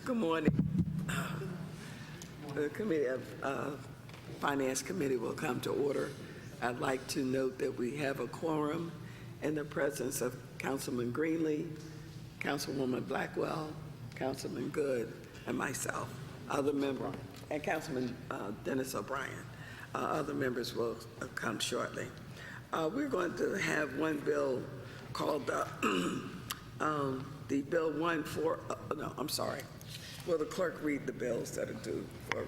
Good morning. The Committee of Finance Committee will come to order. I'd like to note that we have a quorum in the presence of Councilman Greenlee, Councilwoman Blackwell, Councilman Good, and myself. Other member, and Councilman Dennis O'Brien. Other members will come shortly. We're going to have one bill called the Bill 14. No, I'm sorry. Will the clerk read the bills that are due for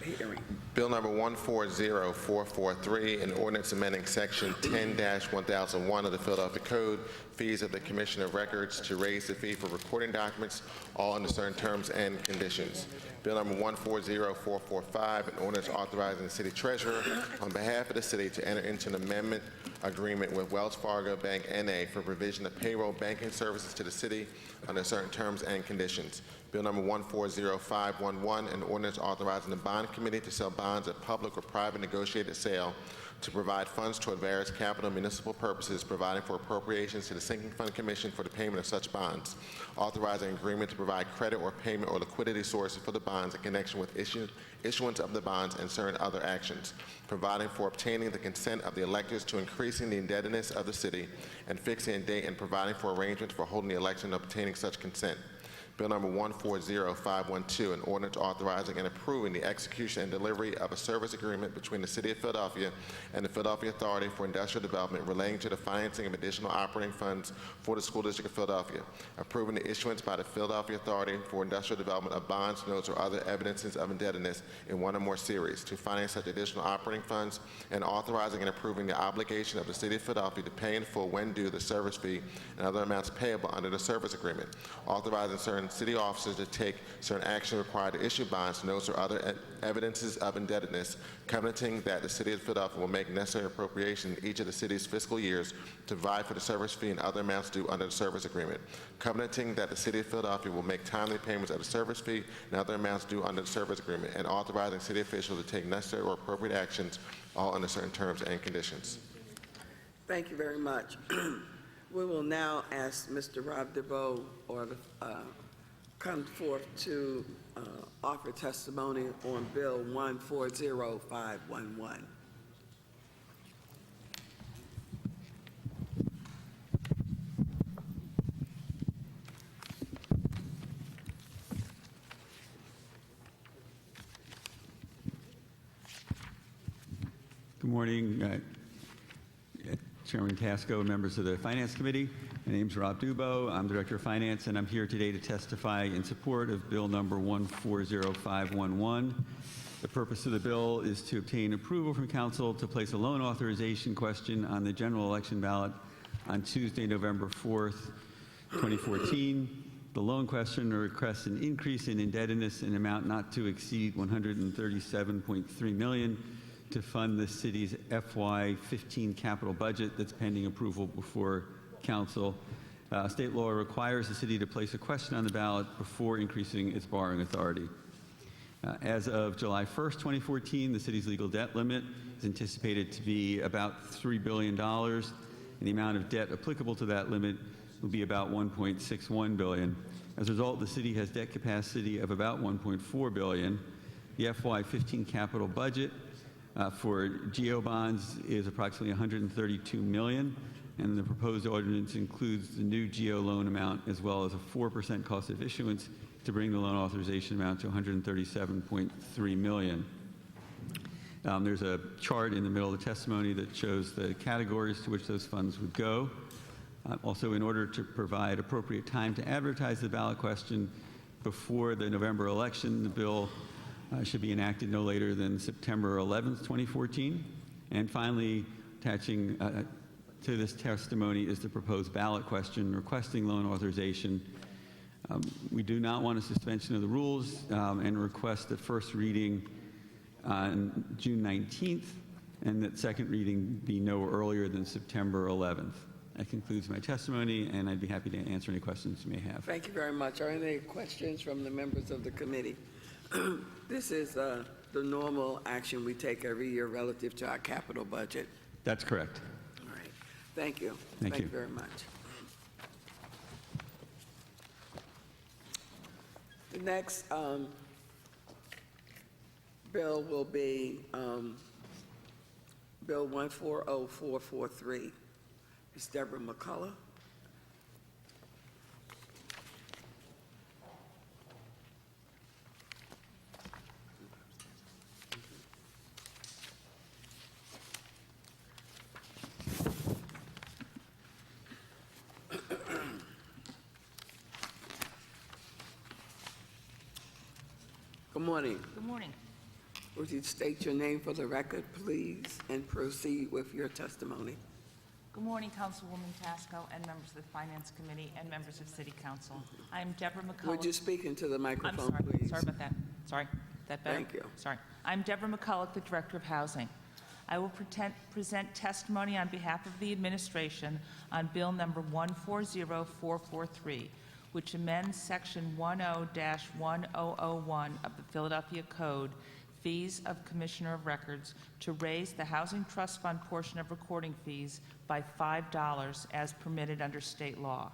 hearing? Bill number 140443, an ordinance amending section 10-1001 of the Philadelphia Code, fees of the Commission of Records, to raise the fee for recording documents, all under certain terms and conditions. Bill number 140445, an ordinance authorizing the city treasurer on behalf of the city to enter into an amendment agreement with Wells Fargo Bank N.A. for provision of payroll banking services to the city under certain terms and conditions. Bill number 140511, an ordinance authorizing the bond committee to sell bonds at public or private negotiated sale to provide funds toward various capital and municipal purposes, providing for appropriations to the Sinking Fund Commission for the payment of such bonds, authorizing agreement to provide credit or payment or liquidity sources for the bonds in connection with issuance of the bonds and certain other actions, providing for obtaining the consent of the electors to increasing the indebtedness of the city, and fixing a date and providing for arrangements for holding the election and obtaining such consent. Bill number 140512, an ordinance authorizing and approving the execution and delivery of a service agreement between the City of Philadelphia and the Philadelphia Authority for Industrial Development relating to the financing of additional operating funds for the School District of Philadelphia, approving the issuance by the Philadelphia Authority for Industrial Development of bonds, notes, or other evidences of indebtedness in one or more series to finance such additional operating funds, and authorizing and approving the obligation of the City of Philadelphia to pay in full when due the service fee and other amounts payable under the service agreement, authorizing certain city officers to take certain action required to issue bonds, notes, or other evidences of indebtedness, covenanting that the City of Philadelphia will make necessary appropriation in each of the city's fiscal years to provide for the service fee and other amounts due under the service agreement, covenanting that the City of Philadelphia will make timely payments of the service fee and other amounts due under the service agreement, and authorizing city officials to take necessary or appropriate actions, all under certain terms and conditions. Thank you very much. We will now ask Mr. Rob DeBoe or come forth to offer testimony on Bill 140511. Good morning, Chairman Casco and members of the Finance Committee. My name is Rob Dubow. I'm Director of Finance, and I'm here today to testify in support of Bill number 140511. The purpose of the bill is to obtain approval from Council to place a loan authorization question on the general election ballot on Tuesday, November 4th, 2014. The loan question requests an increase in indebtedness in amount not to exceed $137.3 million to fund the city's FY15 capital budget that's pending approval before Council. State law requires the city to place a question on the ballot before increasing its borrowing authority. As of July 1st, 2014, the city's legal debt limit is anticipated to be about $3 billion, and the amount of debt applicable to that limit will be about $1.61 billion. As a result, the city has debt capacity of about $1.4 billion. The FY15 capital budget for GO bonds is approximately $132 million, and the proposed ordinance includes the new GO loan amount as well as a 4% cost of issuance to bring the loan authorization amount to $137.3 million. There's a chart in the middle of the testimony that shows the categories to which those funds would go. Also, in order to provide appropriate time to advertise the ballot question before the November election, the bill should be enacted no later than September 11th, 2014. And finally, attaching to this testimony is the proposed ballot question requesting loan authorization. We do not want a suspension of the rules and request the first reading on June 19th and that second reading be no earlier than September 11th. That concludes my testimony, and I'd be happy to answer any questions you may have. Thank you very much. Are there any questions from the members of the committee? This is the normal action we take every year relative to our capital budget. That's correct. All right. Thank you. Thank you. Very much. The next bill will be Bill 140443. Ms. Deborah McCullough. Good morning. Good morning. Would you state your name for the record, please, and proceed with your testimony? Good morning, Councilwoman Tasco and members of the Finance Committee and members of City Council. I am Deborah McCullough. Would you speak into the I'm microphone, sorry. please? Sorry about that. Sorry. That better? Thank you. Sorry. I'm Deborah McCullough, the Director of Housing. I will present testimony on behalf of the administration on Bill number 140443, which amends Section 10-1001 of the Philadelphia Code, Fees of Commissioner of Records, to raise the Housing Trust Fund portion of recording fees by $5 as permitted under state law.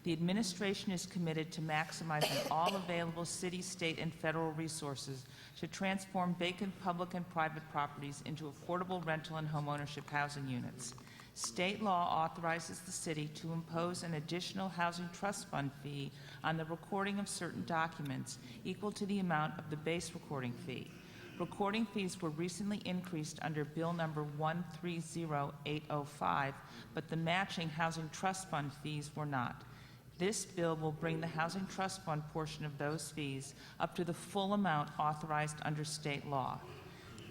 The administration is committed to maximizing all available city, state, and federal resources to transform vacant public and private properties into affordable rental and homeownership housing units. State law authorizes the city to impose an additional housing trust fund fee on the recording of certain documents equal to the amount of the base recording fee. Recording fees were recently increased under Bill number 130805, but the matching housing trust fund fees were not. This bill will bring the housing trust fund portion of those fees up to the full amount authorized under state law.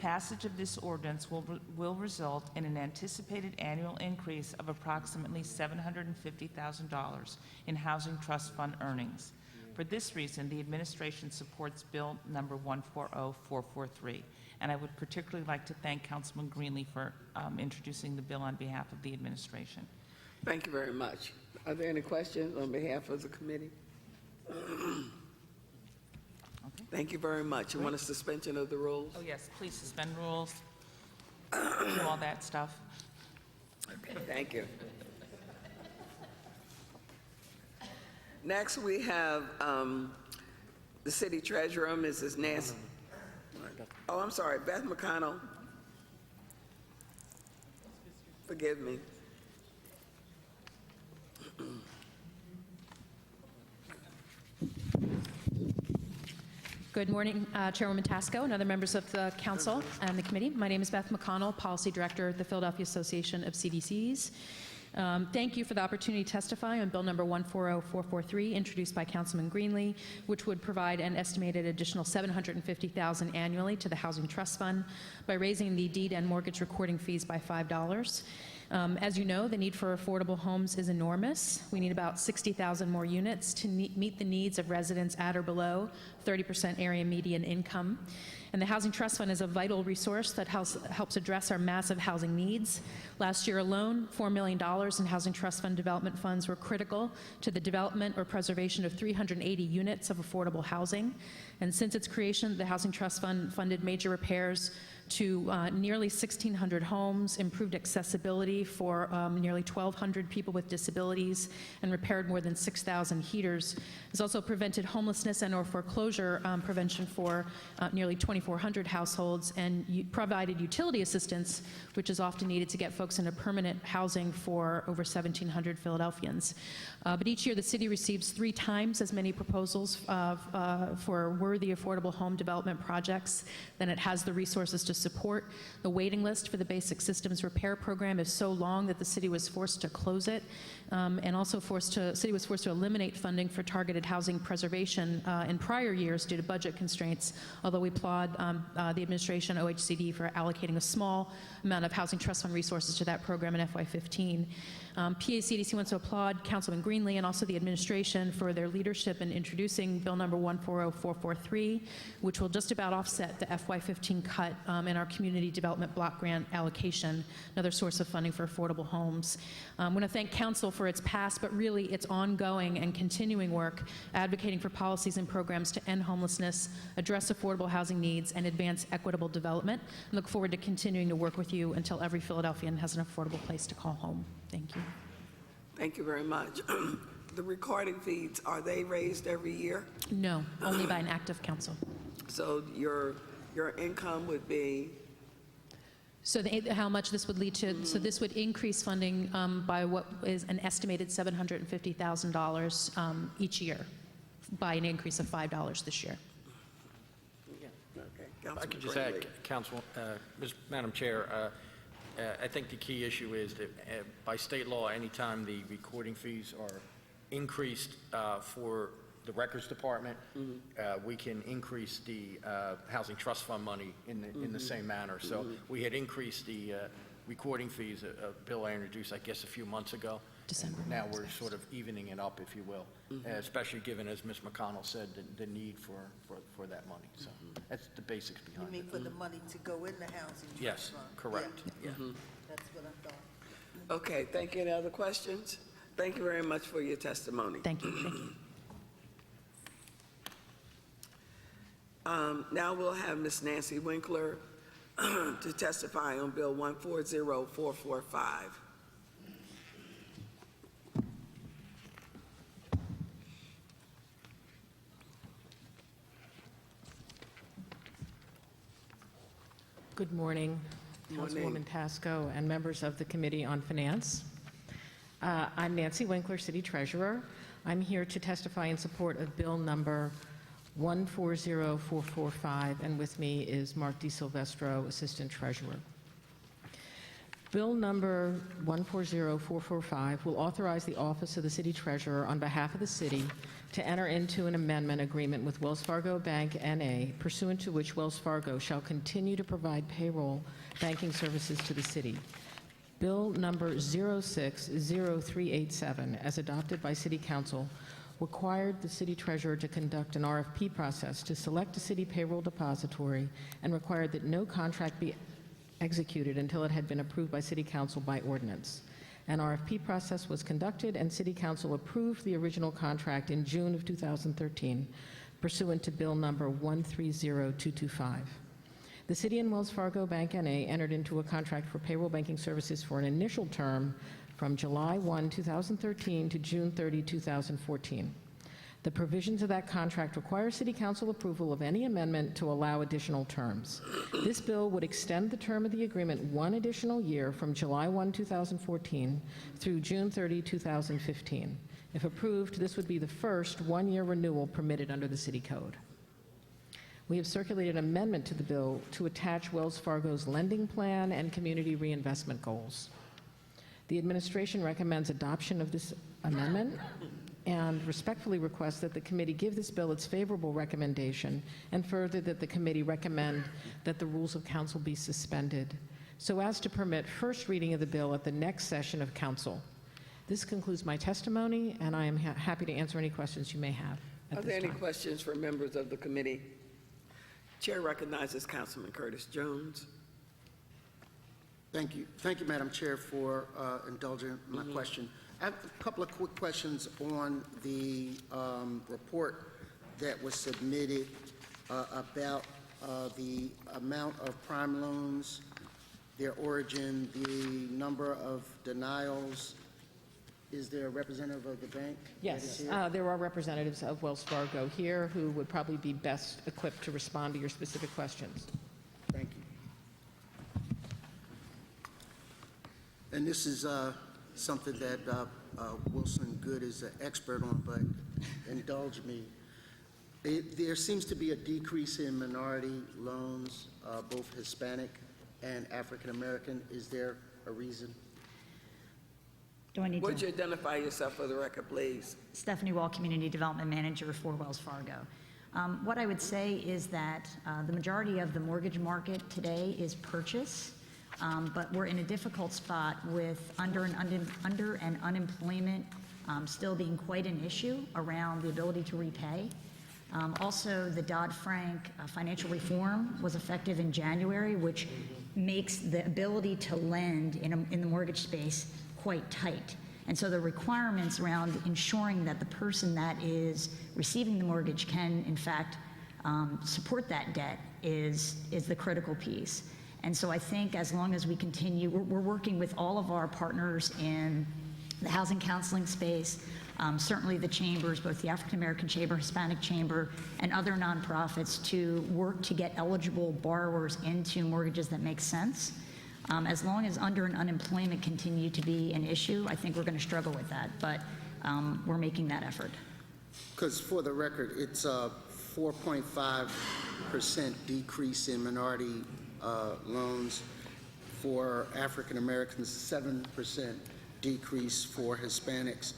Passage of this ordinance will result in an anticipated annual increase of approximately $750,000 in housing trust fund earnings. For this reason, the administration supports Bill number 140443, and I would particularly like to thank Councilman Greenlee for introducing the bill on behalf of the administration. Thank you very much. Are there any questions on behalf of the committee? Okay. Thank you very much. You want a suspension of the rules? Oh, yes, please suspend rules, do all that stuff. Okay, thank you. Next, we have the city treasurer, Mrs. Nancy. Oh, I'm sorry, Beth McConnell. Forgive me. Good morning, Chairwoman Tasco and other members of the council and the committee. My name is Beth McConnell, Policy Director at the Philadelphia Association of CDCs. Thank you for the opportunity to testify on Bill number 140443, introduced by Councilman Greenlee, which would provide an estimated additional $750,000 annually to the Housing Trust Fund by raising the deed and mortgage recording fees by $5. As you know, the need for affordable homes is enormous. We need about 60,000 more units to meet the needs of residents at or below 30% area median income. And the Housing Trust Fund is a vital resource that helps address our massive housing needs. Last year alone, $4 million in Housing Trust Fund development funds were critical to the development or preservation of 380 units of affordable housing. And since its creation, the Housing Trust Fund funded major repairs to nearly 1,600 homes, improved accessibility for nearly 1,200 people with disabilities, and repaired more than 6,000 heaters. It's also prevented homelessness and or foreclosure prevention for nearly 2,400 households, and provided utility assistance, which is often needed to get folks into permanent housing for over 1,700 Philadelphians. But each year, the city receives 3 times as many proposals for worthy affordable home development projects than it has the resources to support. The waiting list for the basic systems repair program is so long that the city was forced to close it, and also city was forced to eliminate funding for targeted housing preservation in prior years due to budget constraints, although we applaud the administration, OHCD, for allocating a small amount of Housing Trust Fund resources to that program in FY15. PACDC wants to applaud Councilman Greenlee and also the administration for their leadership in introducing Bill number 140443, which will just about offset the FY15 cut in our community development block grant allocation, another source of funding for affordable homes. I want to thank Council for its past, but really its ongoing and continuing work advocating for policies and programs to end homelessness, address affordable housing needs, and advance equitable development. I look forward to continuing to work with you until every Philadelphian has an affordable place to call home. Thank you. Thank you very much. the recording fees, are they raised every year? No, only by an act of council. So your income would be, So how much this would lead to, so this would increase funding by what is an estimated $750,000 each year, by an increase of $5 this year. okay. If I could just Councilman add, Council, Madam Chair, I think the key issue is that by state law, anytime the recording fees are increased for the Records Department, we can increase the Housing Trust Fund money in the same manner. So we had increased the recording fees, a bill I introduced, I guess, a few months ago. December. And now we're sort of evening it up, if you will, especially given, as Ms. McConnell said, the need for that money. So that's the basics You behind mean it. for the money to go in the housing trust Yes, fund? correct. Yeah. Yeah. That's what I thought. Okay, thank you. Any other questions? Thank you very much for your testimony. Thank you, thank you. Now we'll have Ms. Nancy Winkler to testify on Bill 140445. Good morning, Morning. Councilwoman Tasco and members of the Committee on Finance. I'm Nancy Winkler, City Treasurer. I'm here to testify in support of Bill number 140445, and with me is Mark DiSilvestro, Assistant Treasurer. Bill number 140445 will authorize the Office of the City Treasurer on behalf of the city to enter into an amendment agreement with Wells Fargo Bank N.A., pursuant to which Wells Fargo shall continue to provide payroll banking services to the city. Bill number 060387, as adopted by City Council, required the City Treasurer to conduct an RFP process to select a city payroll depository and required that no contract be executed until it had been approved by City Council by ordinance. An RFP process was conducted and City Council approved the original contract in June of 2013 pursuant to Bill number 130225. The City and Wells Fargo Bank N.A. entered into a contract for payroll banking services for an initial term from July 1, 2013 to June 30, 2014. The provisions of that contract require City Council approval of any amendment to allow additional terms. This bill would extend the term of the agreement one additional year from July 1, 2014 through June 30, 2015. If approved, this would be the first one-year renewal permitted under the City Code. We have circulated an amendment to the bill to attach Wells Fargo's lending plan and community reinvestment goals. The administration recommends adoption of this amendment and respectfully requests that the committee give this bill its favorable recommendation, and further that the committee recommend that the rules of council be suspended so as to permit first reading of the bill at the next session of council. This concludes my testimony, and I am happy to answer any questions you may have Are at there this any time. questions for members of the committee? Chair recognizes Councilman Curtis Jones. Thank you. Thank you, Madam Chair, for indulging my question. I have a couple of quick questions on the report that was submitted about the amount of prime loans, their origin, the number of denials. Is there a representative of the bank? that is Yes, here? there are representatives of Wells Fargo here who would probably be best equipped to respond to your specific questions. Thank you. And this is something that Wilson Good is an expert on, but indulge me. There seems to be a decrease in minority loans, both Hispanic and African American. Is there a reason? Do I need Would you to? identify yourself for the record, please? Stephanie Wall, Community Development Manager for Wells Fargo. What I would say is that the majority of the mortgage market today is purchase, but we're in a difficult spot with under and unemployment still being quite an issue around the ability to repay. Also, the Dodd-Frank financial reform was effective in January, which makes the ability to lend in the mortgage space quite tight. And so the requirements around ensuring that the person that is receiving the mortgage can, in fact, support that debt is the critical piece. And so I think as long as we continue, we're working with all of our partners in the housing counseling space, certainly the chambers, both the African American Chamber, Hispanic Chamber, and other nonprofits to work to get eligible borrowers into mortgages that make sense. As long as under and unemployment continue to be an issue, I think we're going to struggle with that, but we're making that effort. Because for the record, it's a 4.5% decrease in minority loans for African Americans, 7% decrease for Hispanics.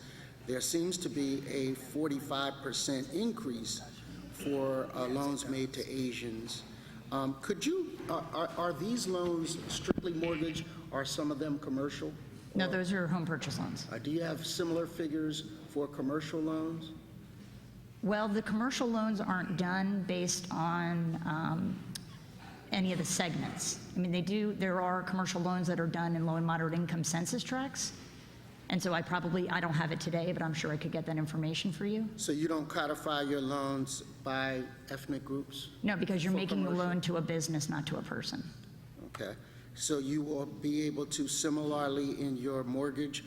There seems to be a 45% increase for loans made to Asians. Could you, are these loans strictly mortgage, or are some of them commercial? No, those are home purchase loans. Do you have similar figures for commercial loans? Well, the commercial loans aren't done based on any of the segments. I mean, there are commercial loans that are done in low and moderate income census tracts. And so I don't have it today, but I'm sure I could get that information for you. So you don't codify your loans by ethnic groups? No, because you're For making the commercial? loan to a business, not to a person. Okay. So you will be able to similarly in your mortgage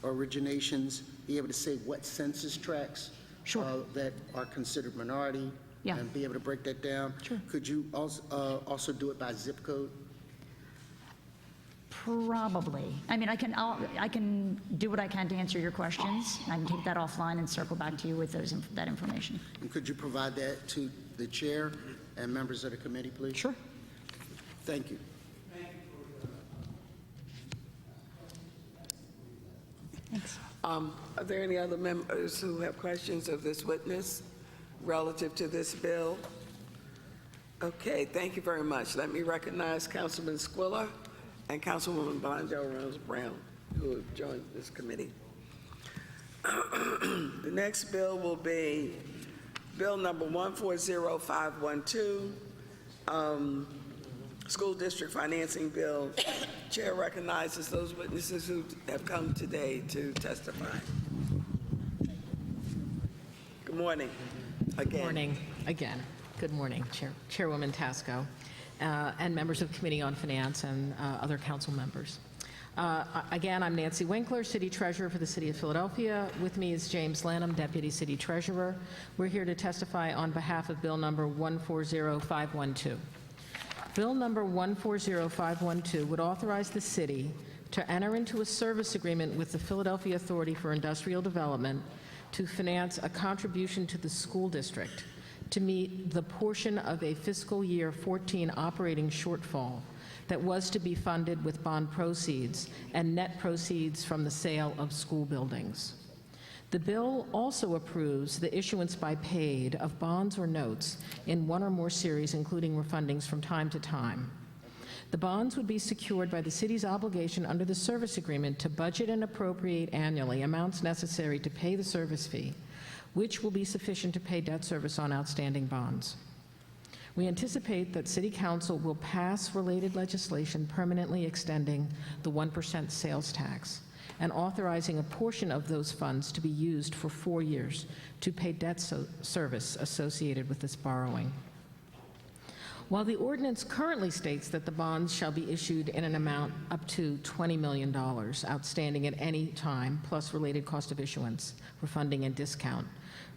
originations be able to say what census tracts Sure. that are considered minority? Yeah. And be able to break that down? Sure. Could you also do it by zip code? Probably. I mean, I can do what I can to answer your questions. I can take that offline and circle back to you with that information. And could you provide that to the chair and members of the committee, please? Sure. Thank you. Thanks. Are there any other members who have questions of this witness relative to this bill? Okay, thank you very much. Let me recognize Councilman Squilla and Councilwoman Bonjo Reynolds-Brown, who have joined this committee. The next bill will be Bill number 140512, School District Financing Bill. Chair recognizes those witnesses who have come today to testify. Good morning. Again. Good morning again. Good morning, Chairwoman Tasco, and members of the Committee on Finance and other council members. Again, I'm Nancy Winkler, City Treasurer for the City of Philadelphia. With me is James Lanham, Deputy City Treasurer. We're here to testify on behalf of Bill number 140512. Bill number 140512 would authorize the city to enter into a service agreement with the Philadelphia Authority for Industrial Development to finance a contribution to the school district to meet the portion of a fiscal year 14 operating shortfall that was to be funded with bond proceeds and net proceeds from the sale of school buildings. The bill also approves the issuance by paid of bonds or notes in one or more series, including refundings from time to time. The bonds would be secured by the city's obligation under the service agreement to budget and appropriate annually amounts necessary to pay the service fee, which will be sufficient to pay debt service on outstanding bonds. We anticipate that City Council will pass related legislation permanently extending the 1% sales tax and authorizing a portion of those funds to be used for 4 years to pay debt service associated with this borrowing. While the ordinance currently states that the bonds shall be issued in an amount up to $20 million outstanding at any time, plus related cost of issuance, refunding, and discount,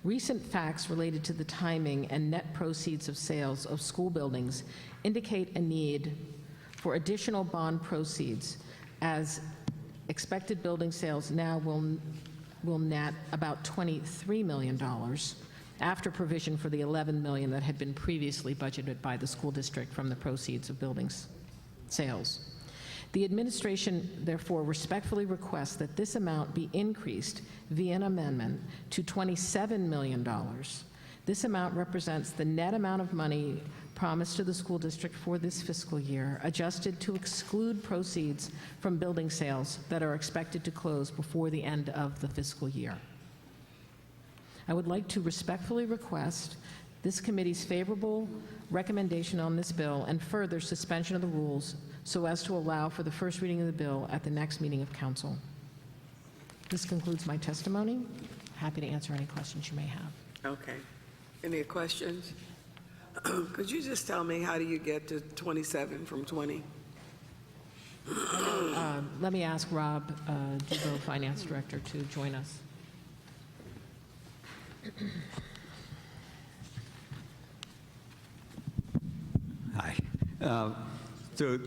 recent facts related to the timing and net proceeds of sales of school buildings indicate a need for additional bond proceeds, as expected building sales now will net about $23 million after provision for the $11 million that had been previously budgeted by the school district from the proceeds of buildings sales. The administration, therefore, respectfully requests that this amount be increased via an amendment to $27 million. This amount represents the net amount of money promised to the school district for this fiscal year, adjusted to exclude proceeds from building sales that are expected to close before the end of the fiscal year. I would like to respectfully request this committee's favorable recommendation on this bill and further suspension of the rules so as to allow for the first reading of the bill at the next meeting of council. This concludes my testimony. Happy to answer any questions you may have. Okay. Any questions? Could you just tell me, how do you get to 27 from 20? Let me ask Rob Dubow, Finance Director, to join us. Hi. So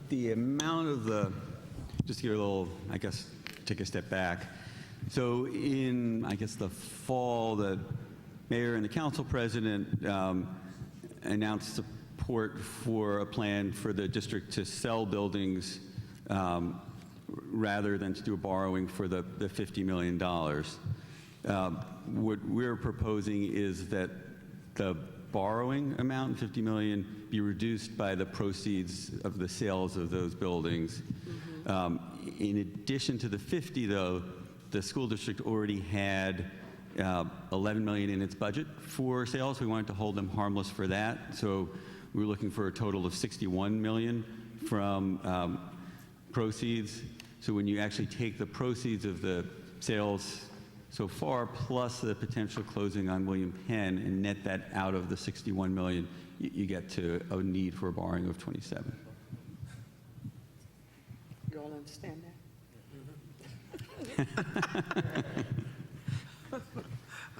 the amount of the, just to give a little, I guess, take a step back. So in, I guess, the fall, the mayor and the council president announced support for a plan for the district to sell buildings rather than to do a borrowing for the $50 million. What we're proposing is that the borrowing amount, $50 million, be reduced by the proceeds of the sales of those buildings. In addition to the 50, though, the school district already had $11 million in its budget for sales. We wanted to hold them harmless for that. So we were looking for a total of $61 million from proceeds. So when you actually take the proceeds of the sales so far, plus the potential closing on William Penn, and net that out of the $61 million, you get to a need for a borrowing of 27. You all understand that?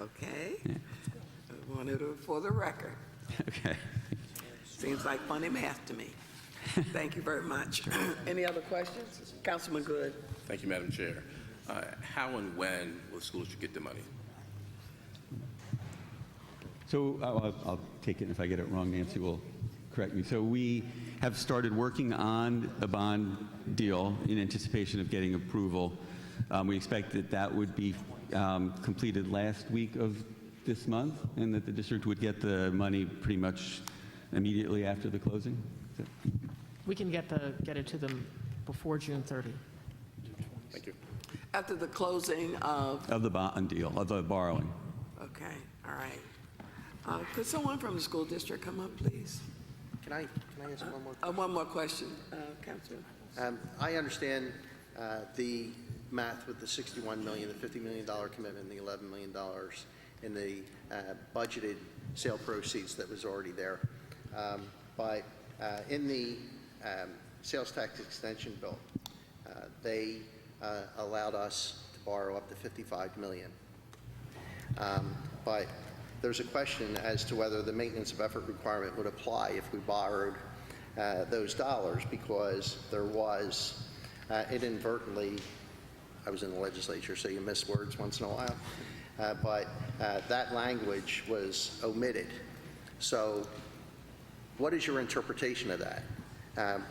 Okay. I wanted it for the record. Okay. Seems like funny math to me. Thank you very much. Any other questions? Councilman Good. Thank you, Madam Chair. How and when will the school district get the money? So I'll take it, and if I get it wrong, Nancy will correct me. So we have started working on a bond deal in anticipation of getting approval. We expect that that would be completed last week of this month, and that the district would get the money pretty much immediately after the closing. We can get it to them before June 30. Thank you. After the closing of, Of the bond deal, of the borrowing. okay, all right. Could someone from the school district come up, please? Can I ask one more? One more question, Councilman. I understand the math with the $61 million, the $50 million commitment, and the $11 million in the budgeted sale proceeds that was already there. But in the sales tax extension bill, they allowed us to borrow up to $55 million. But there's a question as to whether the maintenance of effort requirement would apply if we borrowed those dollars, because there was inadvertently, I was in the legislature, so you miss words once in a while, but that language was omitted. So what is your interpretation of that?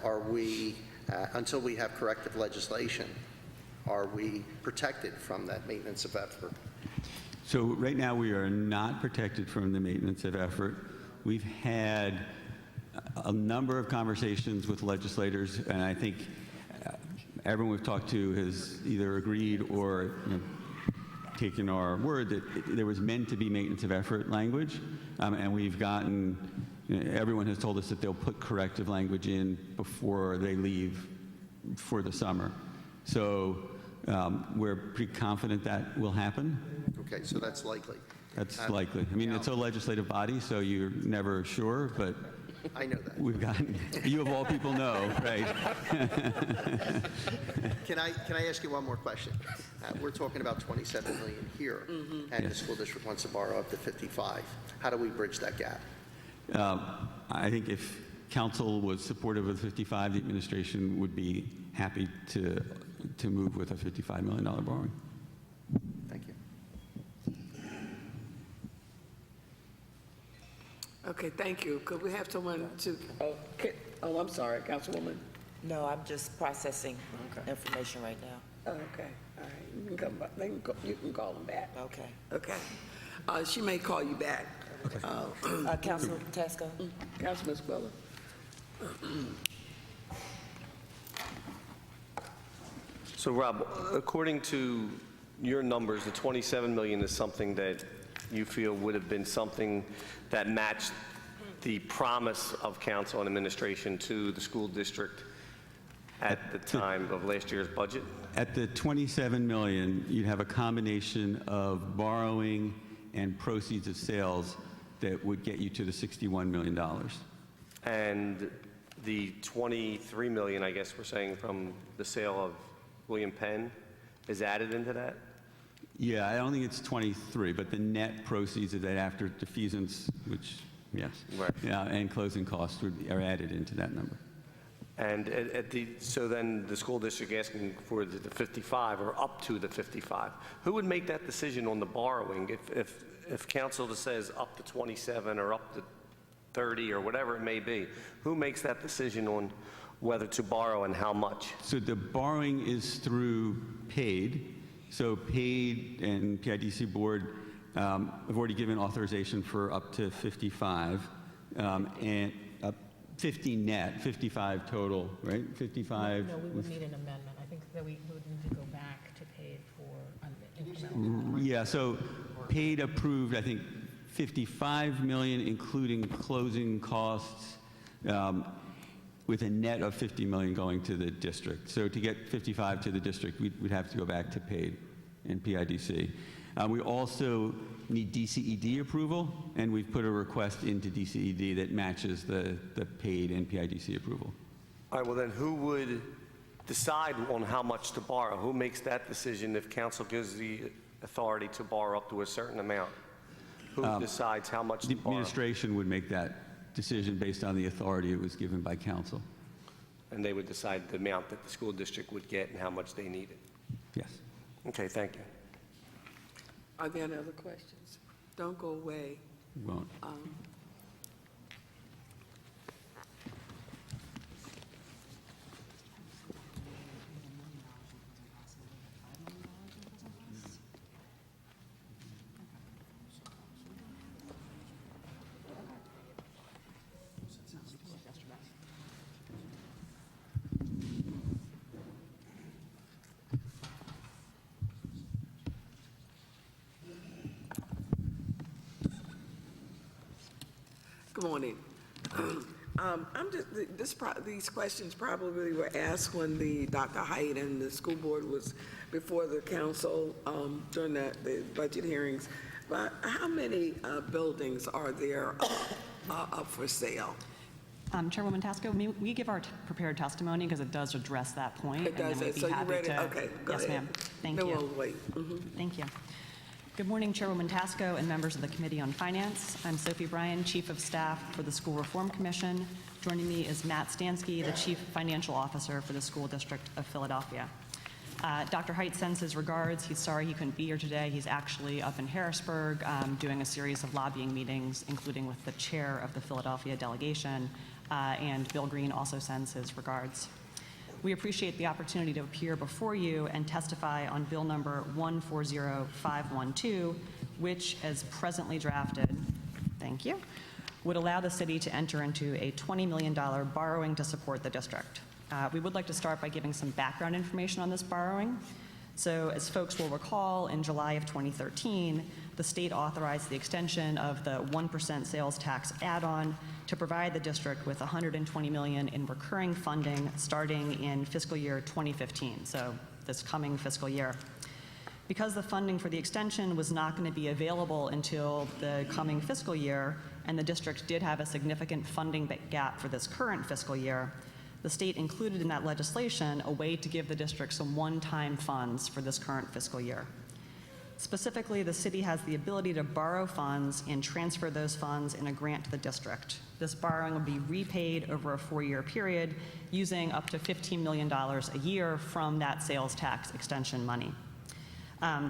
Are we, until we have corrective legislation, are we protected from that maintenance of effort? So right now we are not protected from the maintenance of effort. We've had a number of conversations with legislators, and I think everyone we've talked to has either agreed or taken our word that there was meant to be maintenance of effort language, and we've gotten, everyone has told us that they'll put corrective language in before they leave for the summer. So we're pretty confident that will happen. Okay, so that's likely. That's likely. I mean, it's a legislative body, so you're never sure, but I know that. we've gotten, you of all people know, right? Can I ask you one more question? We're talking about $27 million here, and the school district wants to borrow up to 55. How do we bridge that gap? I think if council was supportive of 55, the administration would be happy to move with a $55 million borrowing. Thank you. Okay, thank you. Could we have someone to, I'm sorry, Councilwoman. No, I'm just processing information right now. Oh, okay, all right. You can come back. You can call them back. Okay. Okay. She may call you back. Councilman Tasco? Councilman Squilla. So, Rob, according to your numbers, the $27 million is something that you feel would have been something that matched the promise of council and administration to the school district at the time of last year's budget? At the $27 million, you'd have a combination of borrowing and proceeds of sales that would get you to the $61 million. And the $23 million, I guess we're saying, from the sale of William Penn is added into that? Yeah, I don't think it's 23, but the net proceeds of that after defeasance, which, yes. Right. Yeah, and closing costs are added into that number. And so then the school district asking for the 55 or up to the 55. Who would make that decision on the borrowing? If council says up to 27 or up to 30 or whatever it may be, who makes that decision on whether to borrow and how much? So the borrowing is through PAID. So PAID and PIDC board have already given authorization for up to 55 and 50 net, 55 total, right? 55. No, we would need an amendment. I think that we would need to go back to paid for incremental. Yeah, so PAID approved, I think, 55 million, including closing costs, with a net of 50 million going to the district. So to get 55 to the district, we'd have to go back to PAID and PIDC. We also need DCED approval, and we've put a request into DCED that matches the PAID and PIDC approval. All right, well then who would decide on how much to borrow? Who makes that decision if council gives the authority to borrow up to a certain amount? Who decides how much to The borrow? administration would make that decision based on the authority it was given by council. And they would decide the amount that the school district would get and how much they needed. Yes. Okay, thank you. Are there any other questions? Don't go away. We won't. Good morning. These questions probably were asked when Dr. Height and the school board was before the council during the budget hearings. But how many buildings are there up for sale? Chairwoman Tasco, we give our prepared testimony because it does address that point. It does. And then we'd be So you happy ready? to. Okay, go Yes, ahead. ma'am. Thank Then you. we'll wait. Mhm. Thank you. Good morning, Chairwoman Tasco and members of the Committee on Finance. I'm Sophie Bryan, Chief of Staff for the School Reform Commission. Joining me is Matt Stansky, the Chief Financial Officer for the School District of Philadelphia. Dr. Height sends his regards. He's sorry he couldn't be here today. He's actually up in Harrisburg doing a series of lobbying meetings, including with the chair of the Philadelphia delegation. And Bill Green also sends his regards. We appreciate the opportunity to appear before you and testify on Bill number 140512, which, as presently drafted, thank you, would allow the city to enter into a $20 million borrowing to support the district. We would like to start by giving some background information on this borrowing. So, as folks will recall, in July of 2013, the state authorized the extension of the 1% sales tax add-on to provide the district with $120 million in recurring funding starting in fiscal year 2015, so this coming fiscal year. Because the funding for the extension was not going to be available until the coming fiscal year, and the district did have a significant funding gap for this current fiscal year, the state included in that legislation a way to give the district some one-time funds for this current fiscal year. Specifically, the city has the ability to borrow funds and transfer those funds in a grant to the district. This borrowing will be repaid over a 4-year period using up to $15 million a year from that sales tax extension money.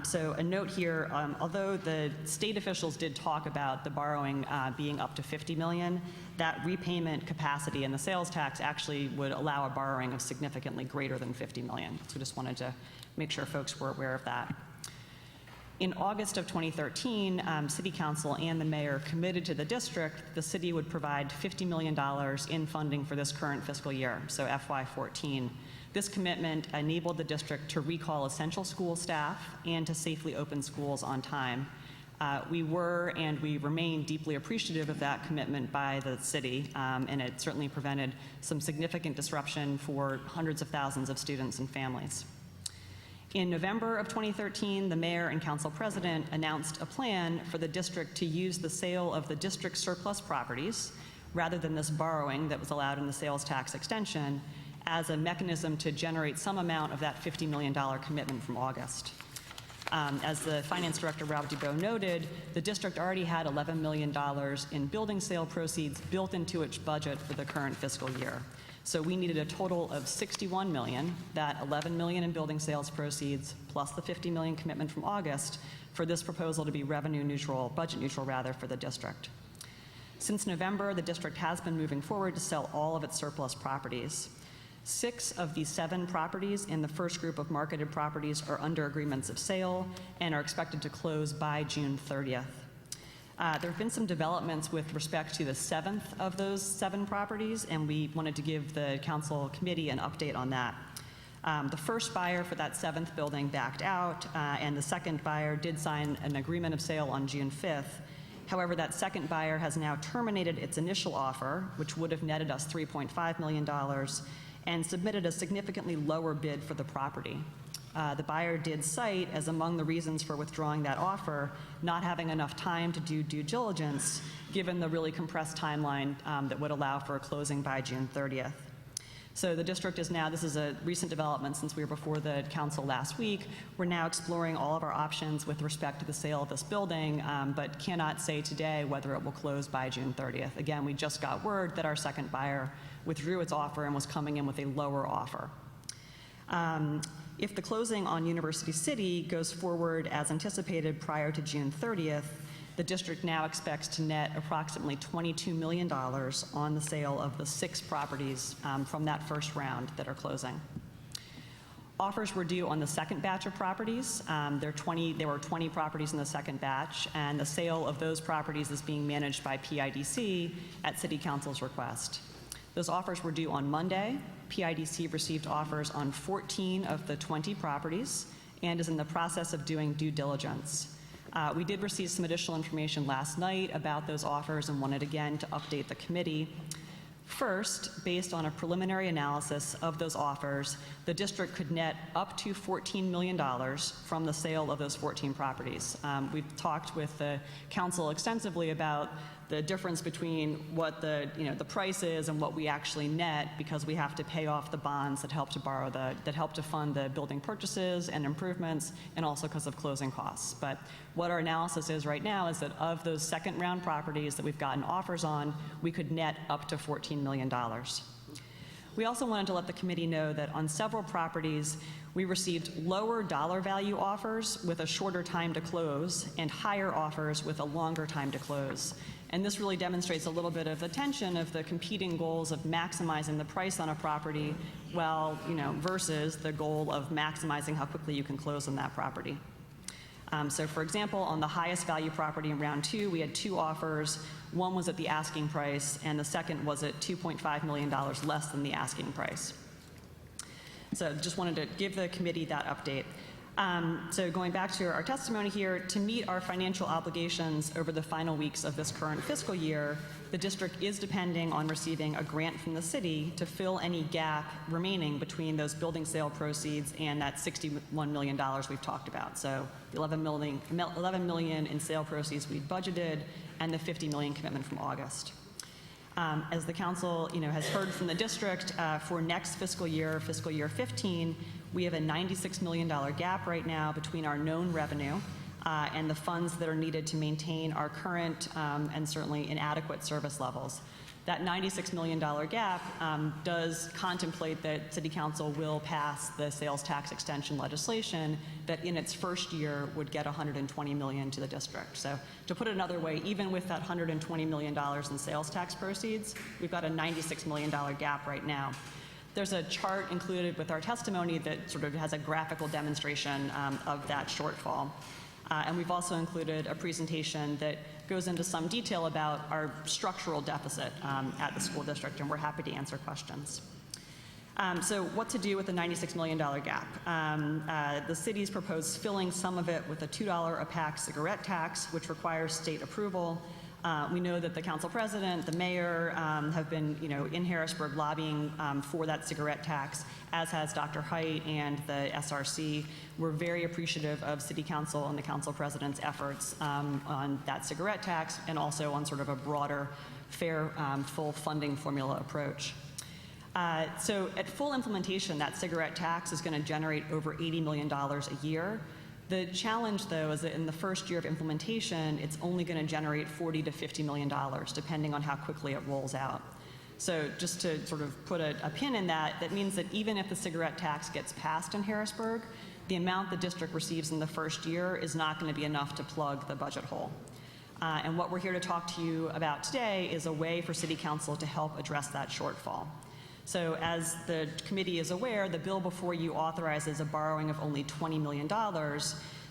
So a note here, although the state officials did talk about the borrowing being up to $50 million, that repayment capacity in the sales tax actually would allow a borrowing of significantly greater than $50 million. So just wanted to make sure folks were aware of that. In August of 2013, City Council and the mayor committed to the district the city would provide $50 million in funding for this current fiscal year, so FY14. This commitment enabled the district to recall essential school staff and to safely open schools on time. We were and we remain deeply appreciative of that commitment by the city, and it certainly prevented some significant disruption for hundreds of thousands of students and families. In November of 2013, the mayor and council president announced a plan for the district to use the sale of the district's surplus properties, rather than this borrowing that was allowed in the sales tax extension, as a mechanism to generate some amount of that $50 million commitment from August. As the Finance Director, Rob Dubow, noted, the district already had $11 million in building sale proceeds built into its budget for the current fiscal year. So we needed a total of $61 million, that $11 million in building sales proceeds, plus the $50 million commitment from August, for this proposal to be revenue neutral, budget neutral rather, for the district. Since November, the district has been moving forward to sell all of its surplus properties. 6 of the 7 properties in the first group of marketed properties are under agreements of sale and are expected to close by June 30th. There have been some developments with respect to the 7th of those 7 properties, and we wanted to give the council committee an update on that. The first buyer for that 7th building backed out, and the second buyer did sign an agreement of sale on June 5th. However, that second buyer has now terminated its initial offer, which would have netted us $3.5 million, and submitted a significantly lower bid for the property. The buyer did cite, as among the reasons for withdrawing that offer, not having enough time to do due diligence, given the really compressed timeline that would allow for a closing by June 30th. So the district is now, this is a recent development since we were before the council last week, we're now exploring all of our options with respect to the sale of this building, but cannot say today whether it will close by June 30th. Again, we just got word that our second buyer withdrew its offer and was coming in with a lower offer. If the closing on University City goes forward as anticipated prior to June 30th, the district now expects to net approximately $22 million on the sale of the 6 properties from that first round that are closing. Offers were due on the second batch of properties. There were 20 properties in the second batch, and the sale of those properties is being managed by PIDC at City Council's request. Those offers were due on Monday. PIDC received offers on 14 of the 20 properties and is in the process of doing due diligence. We did receive some additional information last night about those offers and wanted again to update the committee. First, based on a preliminary analysis of those offers, the district could net up to $14 million from the sale of those 14 properties. We've talked with the council extensively about the difference between what the price is and what we actually net, because we have to pay off the bonds that help to fund the building purchases and improvements, and also because of closing costs. But what our analysis is right now is that of those second round properties that we've gotten offers on, we could net up to $14 million. We also wanted to let the committee know that on several properties, we received lower dollar value offers with a shorter time to close and higher offers with a longer time to close. And this really demonstrates a little bit of the tension of the competing goals of maximizing the price on a property versus the goal of maximizing how quickly you can close on that property. So for example, on the highest value property in round 2, we had 2 offers. One was at the asking price, and the second was at $2.5 million less than the asking price. So just wanted to give the committee that update. So going back to our testimony here, to meet our financial obligations over the final weeks of this current fiscal year, the district is depending on receiving a grant from the city to fill any gap remaining between those building sale proceeds and that $61 million we've talked about. So the $11 million in sale proceeds we budgeted and the $50 million commitment from August. As the council has heard from the district, for next fiscal year 15, we have a $96 million gap right now between our known revenue and the funds that are needed to maintain our current and certainly inadequate service levels. That $96 million gap does contemplate that City Council will pass the sales tax extension legislation that in its first year would get $120 million to the district. So to put it another way, even with that $120 million in sales tax proceeds, we've got a $96 million gap right now. There's a chart included with our testimony that sort of has a graphical demonstration of that shortfall. And we've also included a presentation that goes into some detail about our structural deficit at the school district, and we're happy to answer questions. So what to do with the $96 million gap? The city's proposed filling some of it with a $2 a pack cigarette tax, which requires state approval. We know that the council president, the mayor have been in Harrisburg lobbying for that cigarette tax, as has Dr. Height and the SRC. We're very appreciative of City Council and the council president's efforts on that cigarette tax and also on sort of a broader, fair, full funding formula approach. So at full implementation, that cigarette tax is going to generate over $80 million a year. The challenge, though, is that in the first year of implementation, it's only going to generate $40 to $50 million, depending on how quickly it rolls out. So just to sort of put a pin in that, that means that even if the cigarette tax gets passed in Harrisburg, the amount the district receives in the first year is not going to be enough to plug the budget hole. And what we're here to talk to you about today is a way for City Council to help address that shortfall. So as the committee is aware, the bill before you authorizes a borrowing of only $20 million.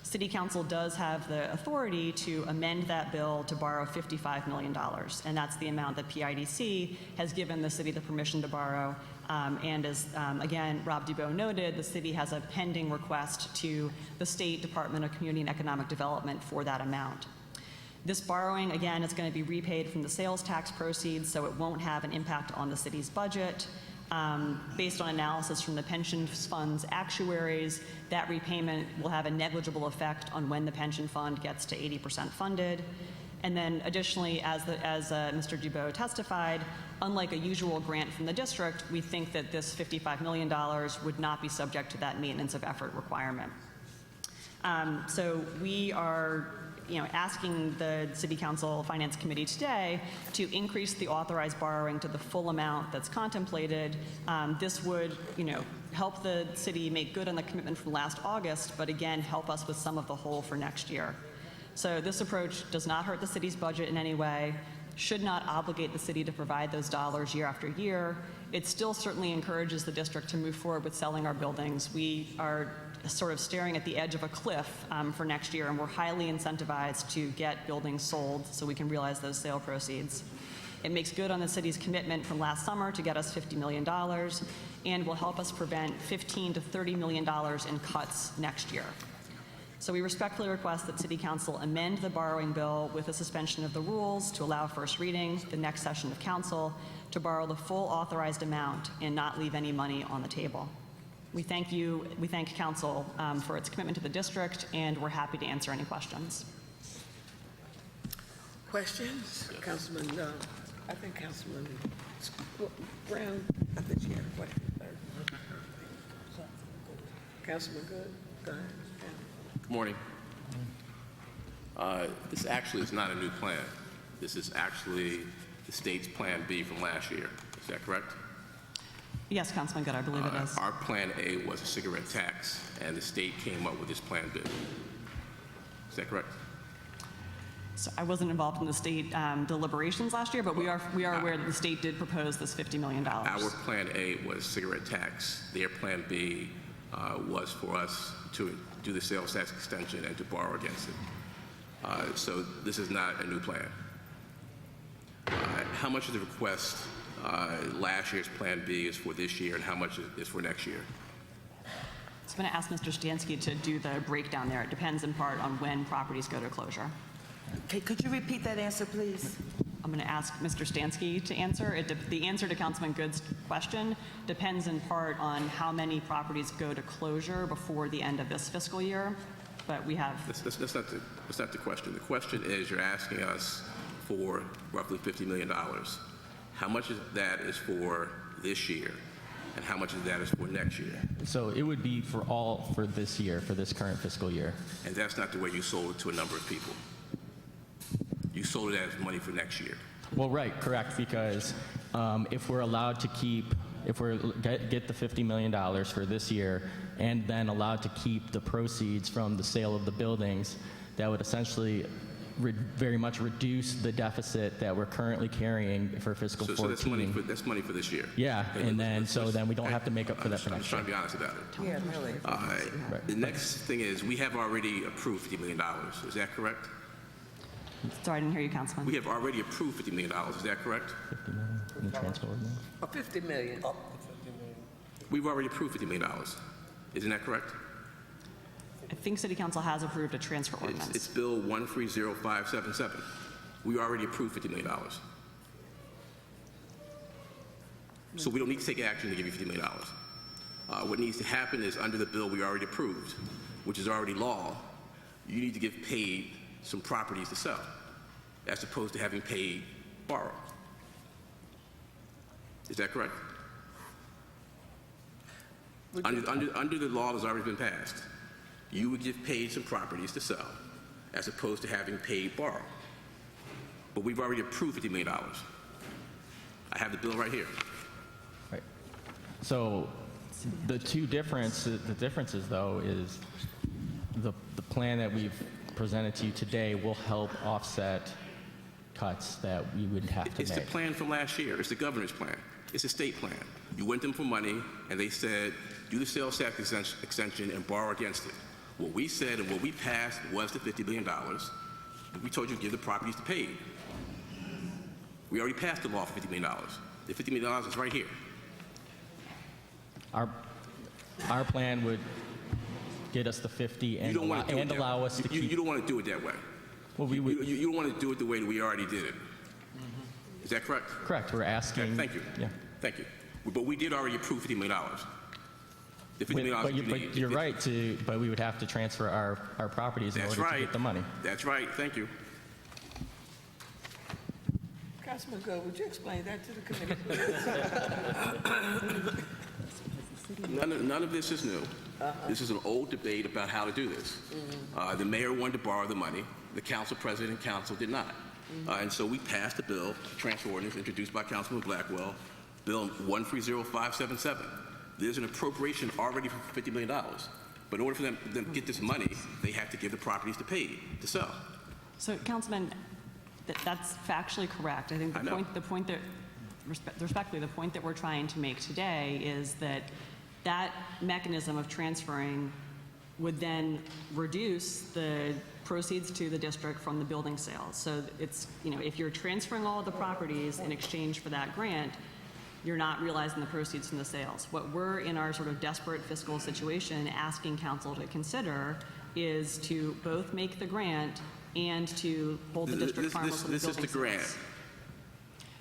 City Council does have the authority to amend that bill to borrow $55 million, and that's the amount that PIDC has given the city the permission to borrow. And as, again, Rob Dubow noted, the city has a pending request to the State Department of Community and Economic Development for that amount. This borrowing, again, is going to be repaid from the sales tax proceeds, so it won't have an impact on the city's budget. Based on analysis from the pension fund's actuaries, that repayment will have a negligible effect on when the pension fund gets to 80% funded. And then additionally, as Mr. Dubow testified, unlike a usual grant from the district, we think that this $55 million would not be subject to that maintenance of effort requirement. So we are asking the City Council Finance Committee today to increase the authorized borrowing to the full amount that's contemplated. This would, help the city make good on the commitment from last August, but again, help us with some of the hole for next year. So this approach does not hurt the city's budget in any way, should not obligate the city to provide those dollars year after year. It still certainly encourages the district to move forward with selling our buildings. We are sort of staring at the edge of a cliff for next year, and we're highly incentivized to get buildings sold so we can realize those sale proceeds. It makes good on the city's commitment from last summer to get us $50 million and will help us prevent $15 to $30 million in cuts next year. So we respectfully request that City Council amend the borrowing bill with a suspension of the rules to allow first reading, the next session of council, to borrow the full authorized amount and not leave any money on the table. We thank council for its commitment to the district, and we're happy to answer any questions. Questions? Councilman, I think Councilman Brown, I think she had a question. Councilman Good, go ahead. Good morning. This actually is not a new plan. This is actually the state's Plan B from last year. Is that correct? Yes, Councilman Good, I believe it is. Our Plan A was a cigarette tax, and the state came up with this Plan B. Is that correct? So I wasn't involved in the state deliberations last year, but we are aware that the state did propose this $50 million. Our Plan A was cigarette tax. Their Plan B was for us to do the sales tax extension and to borrow against it. So this is not a new plan. How much of the request last year's Plan B is for this year, and how much is for next year? So I'm going to ask Mr. Stansky to do the breakdown there. It depends in part on when properties go to closure. Okay, could you repeat that answer, please? I'm going to ask Mr. Stansky to answer. The answer to Councilman Good's question depends in part on how many properties go to closure before the end of this fiscal year. But we have... That's not the question. The question is, you're asking us for roughly $50 million. How much of that is for this year, and how much of that is for next year? So it would be for this year, for this current fiscal year. And that's not the way you sold it to a number of people. You sold it as money for next year. Well, right, correct, because if we're allowed to keep, if we get the $50 million for this year and then allowed to keep the proceeds from the sale of the buildings, that would essentially very much reduce the deficit that we're currently carrying for fiscal 14. So that's money for this year. Yeah, and then we don't have to make up for that for next year. I'm just trying to be honest about it. Yeah, really. Right. The next thing is, we have already approved $50 million. Is that correct? Sorry, I didn't hear you, Councilman. We have already approved $50 million. Is that correct? 50 million in the transfer ordinance. $50 million. We've already approved $50 million. Isn't that correct? I think City Council has approved a transfer ordinance. It's Bill 130577. We already approved $50 million. So we don't need to take action to give you $50 million. What needs to happen is, under the bill we already approved, which is already law, you need to give paid some properties to sell, as opposed to having paid borrow. Is that correct? Under the law that's already been passed, you would give paid some properties to sell, as opposed to having paid borrow. But we've already approved $50 million. I have the bill right here. Right. So the differences, though, is the plan that we've presented to you today will help offset cuts that we would have to It's make. the plan from last year. It's the governor's plan. It's a state plan. You went to them for money, and they said, do the sales tax extension and borrow against it. What we said and what we passed was the $50 billion. We told you to give the properties to paid. We already passed the law for $50 million. The $50 million is right here. Our plan would get us the 50 and, You don't want to do it that allow way. us to keep. You don't want to do it that way. Well, we would. You don't want to do it the way that we already did it. Is that correct? Correct. We're asking. Okay, thank you. Yeah. Thank you. But we did already approve $50 million. The $50 million But, you but need. you're right to. But we would have to transfer our properties in That's order right. to get the money. That's right. Thank you. Councilman Go, would you explain that to the committee, please? None of this is new. This is an old debate about how to do this. The mayor wanted to borrow the money. The council president and council did not. And so we passed a bill, transfer ordinance, introduced by Councilman Blackwell, Bill 130577. There's an appropriation already for $50 million. But in order for them to get this money, they have to give the properties to pay to sell. So, Councilman, that's factually correct. I think respectfully, the point that we're trying to make today is that that mechanism of transferring would then reduce the proceeds to the district from the building sales. So it's, if you're transferring all of the properties in exchange for that grant, you're not realizing the proceeds from the sales. What we're, in our sort of desperate fiscal situation, asking council to consider is to both make the grant and to hold the district harmless from the building sales. This is the grant.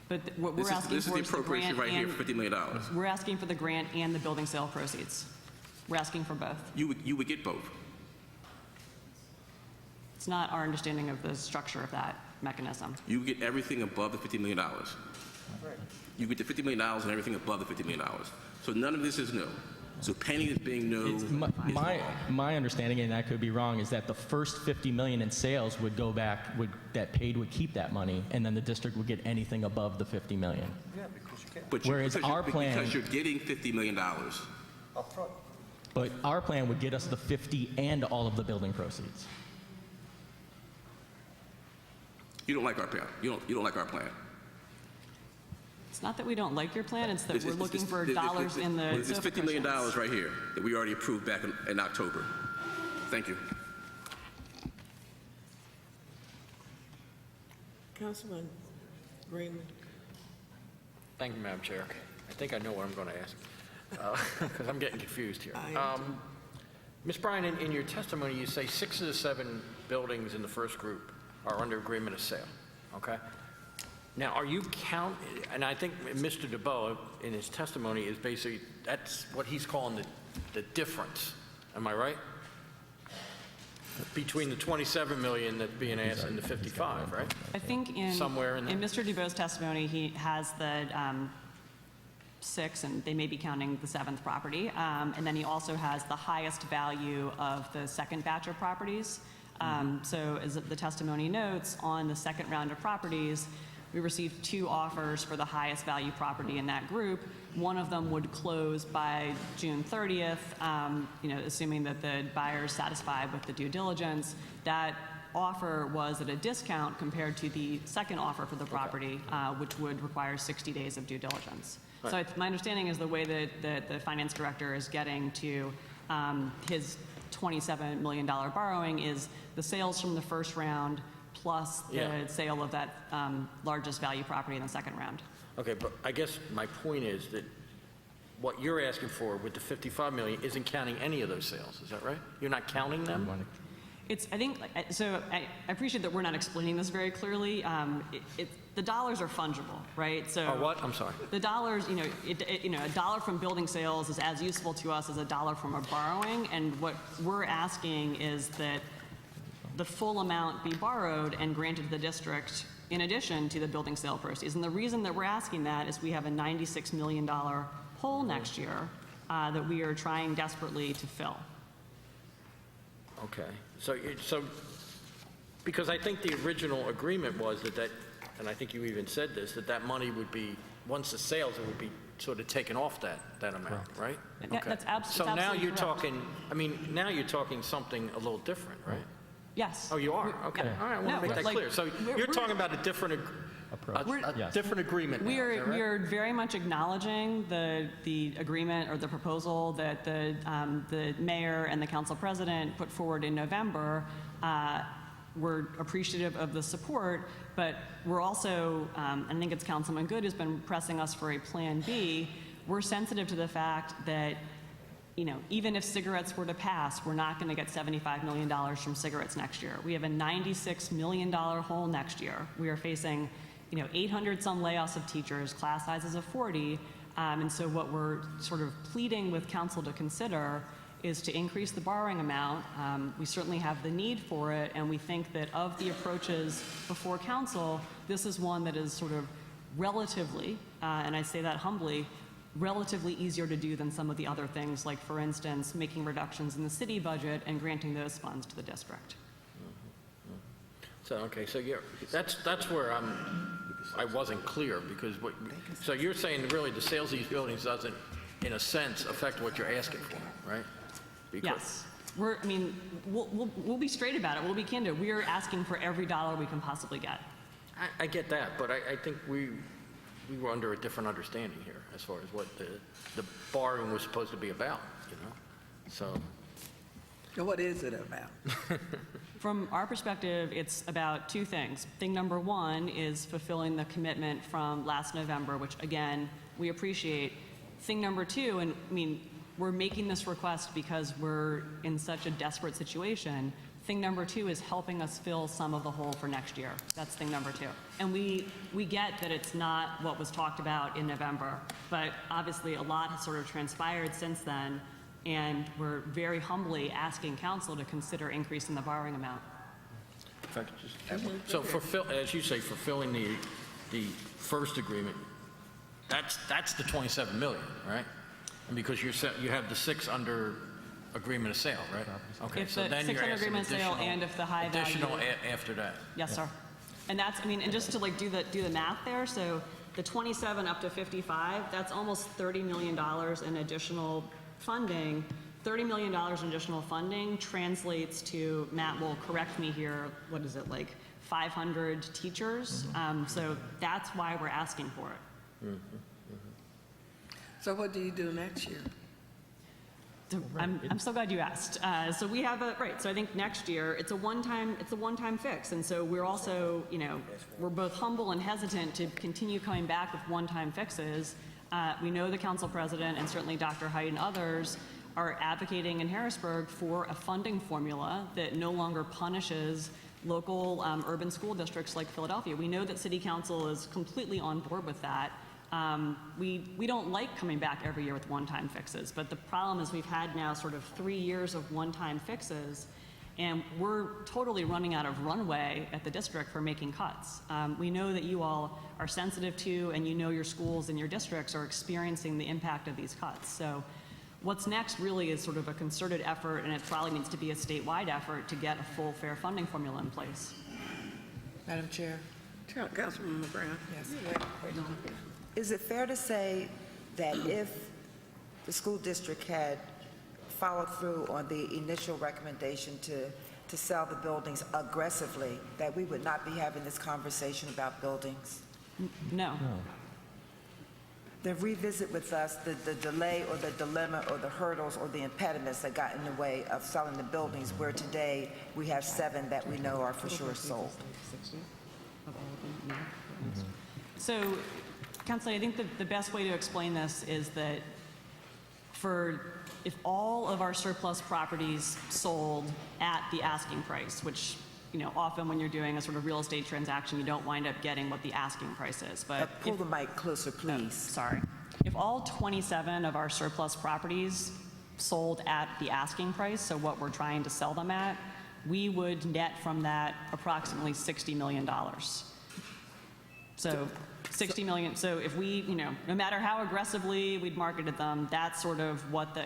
But what we're asking This is for the is the appropriation grant right here and for $50 million. we're asking for the grant and the building sale proceeds. We're asking for both. You would get both. It's not our understanding of the structure of that mechanism. You would get everything above the $50 million. You get the $50 million and everything above the $50 million. So none of this is new. So penny is being new. My understanding, and I could be wrong, is that the first $50 million in sales would go back. That paid would keep that money, and then the district would get anything above the $50 million. Yeah, because you can't. Whereas our plan, because you're getting $50 million. but our plan would get us the 50 and all of the building proceeds. You don't like our plan. You don't like our plan. It's not that we don't like your plan, it's that we're looking for dollars in the It's $50 million right here that we already approved back in October. Thank you. Councilman Greenman. Thank you, Madam Chair. I think I know what I'm going to ask, because I'm getting confused here. Ms. Bryan, in your testimony, you say 6 of the 7 buildings in the first group are under agreement of sale, okay? Now, are you and I think Mr. DeBoe, in his testimony, is basically, that's what he's calling the difference, am I right? Between the 27 million that's being asked and the 55, right? I think in Mr. DeBoe's testimony, he has the 6, and they may be counting the 7th property, and then he also has the highest value of the second batch of properties. So as the testimony notes, on the second round of properties, we received 2 offers for the highest value property in that group. One of them would close by June 30th, assuming that the buyer is satisfied with the due diligence. That offer was at a discount compared to the second offer for the property, which would require 60 days of due diligence. Right. So my understanding is the way that the finance director is getting to his $27 million borrowing is the sales from the first round plus the sale of that largest value property in the second round. Okay, but I guess my point is that what you're asking for with the 55 million isn't counting any of those sales, is that right? You're not counting them? I appreciate that we're not explaining this very clearly. The dollars are fungible, right? So what? I'm sorry. The dollars, a dollar from building sales is as useful to us as a dollar from a borrowing, and what we're asking is that the full amount be borrowed and granted to the district in addition to the building sale proceeds. And the reason that we're asking that is we have a $96 million hole next year that we are trying desperately to fill. Okay. So because I think the original agreement was that, and I think you even said this, that money would be, once the sales, it would be sort of taken off that amount, right? Yeah, that's So absolutely now you're correct. talking, now you're talking something a little different, right? Yes. Oh, you are? Okay. Yeah. All right, I want No, to make that like, clear. So you're talking about a different different agreement now, We is that right? are very much acknowledging the agreement or the proposal that the mayor and the council president put forward in November. We're appreciative of the support, but we're also, I think it's Councilman Good who's been pressing us for a Plan B. We're sensitive to the fact that, even if cigarettes were to pass, we're not going to get $75 million from cigarettes next year. We have a $96 million hole next year. We are facing 800 some layoffs of teachers, class sizes of 40, and so what we're sort of pleading with council to consider is to increase the borrowing amount. We certainly have the need for it, and we think that of the approaches before council, this is one that is sort of relatively, and I say that humbly, relatively easier to do than some of the other things, like, for instance, making reductions in the city budget and granting those funds to the district. So, okay, so that's where I wasn't clear, because so you're saying really the sales of these buildings doesn't, in a sense, affect what you're asking for, right? Yes. We'll be straight about it. We'll be candid. We are asking for every dollar we can possibly get. I get that, but I think we were under a different understanding here as far as what the borrowing was supposed to be about, So. What is it about? From our perspective, it's about two things. Thing number one is fulfilling the commitment from last November, which, again, we appreciate. Thing number two, and we're making this request because we're in such a desperate situation. Thing number two is helping us fill some of the hole for next year. That's thing number two. And we get that it's not what was talked about in November, but obviously a lot has sort of transpired since then, and we're very humbly asking council to consider increasing the borrowing amount. If I could just add one. So as you say, fulfilling the first agreement, that's the 27 million, right? And because you have the 6 under agreement of sale, right? Okay, If so the then 6 you're under asking agreement of sale and if the high value. additional after that. Yes, sir. And that's, and just to do the math there, so the 27 up to 55, that's almost $30 million in additional funding. $30 million in additional funding translates to, Matt will correct me here, what is it, 500 teachers? So that's why we're asking for it. So what do you do next year? I'm so glad you asked. So we have so I think next year it's a one-time fix, and so we're also, we're both humble and hesitant to continue coming back with one-time fixes. We know the council president and certainly Dr. Height and others are advocating in Harrisburg for a funding formula that no longer punishes local urban school districts like Philadelphia. We know that City Council is completely on board with that. We don't like coming back every year with one-time fixes, but the problem is we've had now sort of 3 years of one-time fixes, and we're totally running out of runway at the district for making cuts. We know that you all are sensitive to, and your schools and your districts are experiencing the impact of these cuts. So what's next really is sort of a concerted effort, and it probably needs to be a statewide effort to get a full, fair funding formula in place. Madam Chair? Councilwoman Brown? Yes. Is it fair to say that if the school district had followed through on the initial recommendation to sell the buildings aggressively, that we would not be having this conversation about buildings? No. Then revisit with us the delay or the dilemma or the hurdles or the impediments that got in the way of selling the buildings, where today we have 7 that we know are for sure sold. So, Councilor, I think the best way to explain this is that if all of our surplus properties sold at the asking price, which often when you're doing a sort of real estate transaction, you don't wind up getting what the asking price is. But pull the mic closer, please. Sorry. If all 27 of our surplus properties sold at the asking price, so what we're trying to sell them at, we would net from that approximately $60 million. So 60 million, so if we, no matter how aggressively we'd marketed them, that's sort of what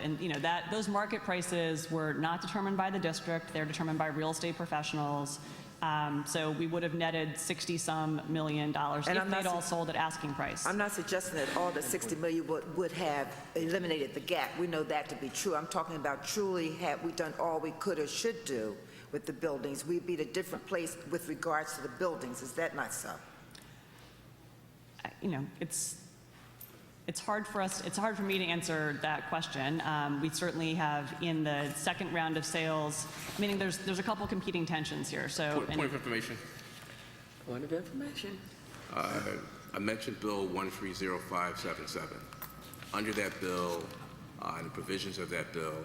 those market prices were not determined by the district, they're determined by real estate professionals. So we would have netted $60-some million if they'd all sold at asking price. I'm not suggesting that all the 60 million would have eliminated the gap. We know that to be true. I'm talking about truly had we done all we could or should do with the buildings, we'd be at a different place with regards to the buildings. Is that not so? It's hard for me to answer that question. We certainly have in the second round of sales, meaning there's a couple competing tensions here. So Point of information. Point of information. I mentioned Bill 130577. Under that bill, and the provisions of that bill,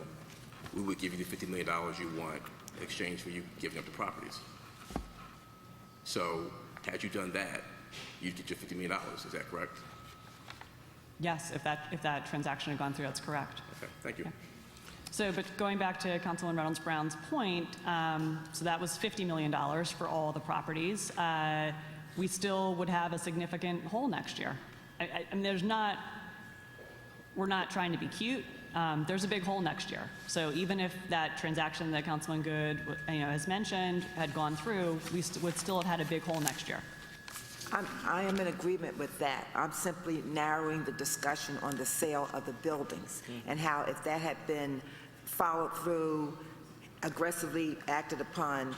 we would give you the $50 million you want in exchange for you giving up the properties. So had you done that, you'd get your $50 million. Is that correct? yes, if that transaction had gone through, that's correct. Okay, thank you. Okay. So, but going back to Councilman Reynolds Brown's point, so that was $50 million for all the properties. We still would have a significant hole next year. I mean, we're not trying to be cute. There's a big hole next year. So even if that transaction that Councilman Good has mentioned had gone through, we would still have had a big hole next year. I am in agreement with that. I'm simply narrowing the discussion on the sale of the buildings and how if that had been followed through, aggressively acted upon,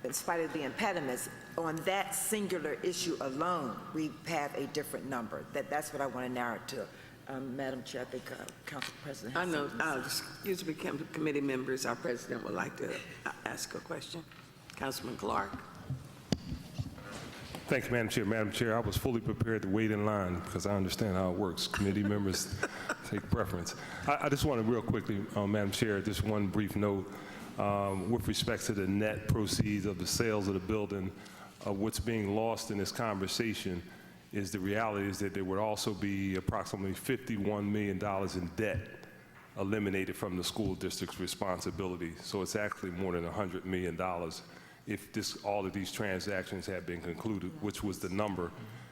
in spite of the impediments, on that singular issue alone, we have a different number. That's what I want to narrow it to. Madam Chair, I think Council President has something to say. Excuse me, committee members, our president would like to ask a question. Councilman Clark. Thank you, Madam Chair. Madam Chair, I was fully prepared to wait in line because I understand how it works. Committee members take preference. I just want to real quickly, Madam Chair, just one brief note with respect to the net proceeds of the sales of the building. What's being lost in this conversation is the reality is that there would also be approximately $51 million in debt eliminated from the school district's responsibility. So it's actually more than $100 million if all of these transactions had been concluded, which was the number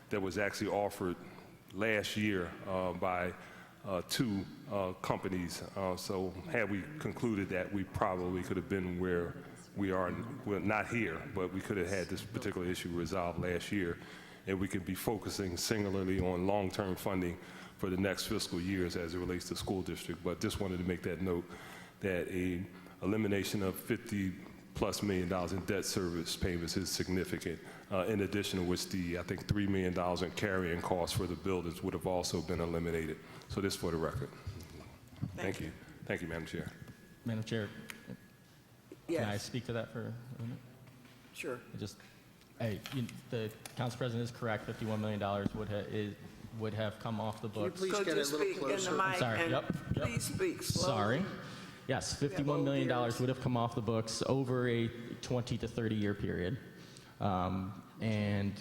that was actually offered last year by two companies. So had we concluded that, we probably could have been where we are, well, not here, but we could have had this particular issue resolved last year, and we could be focusing singularly on long-term funding for the next fiscal years as it relates to school district. But just wanted to make that note that a elimination of $50+ million in debt service payments is significant, in addition to which I think $3 million in carrying costs for the buildings would have also been eliminated. So this for the record. Thank you. Thank you, Madam Chair. Madam Chair, Yes. can I speak to that for a minute? Sure. The Council President is correct. $51 million would have come off the books. Please get a little closer. In the mic Sorry. and Yep. please speak slowly. Sorry. Yes, $51 million would have come off the books over a 20 to 30 year period, and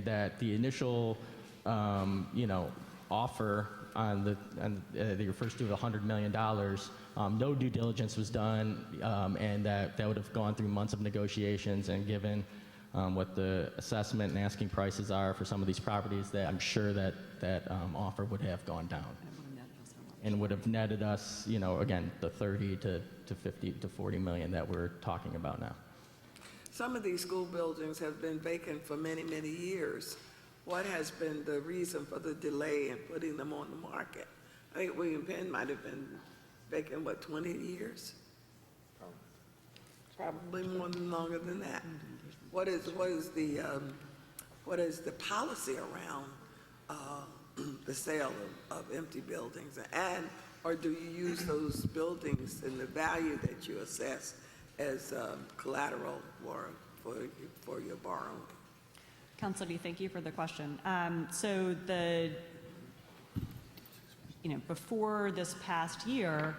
that the initial, offer on that refers to the $100 million. No due diligence was done, and that would have gone through months of negotiations. And given what the assessment and asking prices are for some of these properties, that I'm sure that offer would have gone down and would have netted us, again, the 30 to 50 to 40 million that we're talking about now. Some of these school buildings have been vacant for many, many years. What has been the reason for the delay in putting them on the market? I think William Penn might have been vacant, 20 years? Probably longer than that. What is the policy around the sale of empty buildings, or do you use those buildings and the value that you assess as collateral for your borrowing? Councilor Lee, thank you for the question. Before this past year,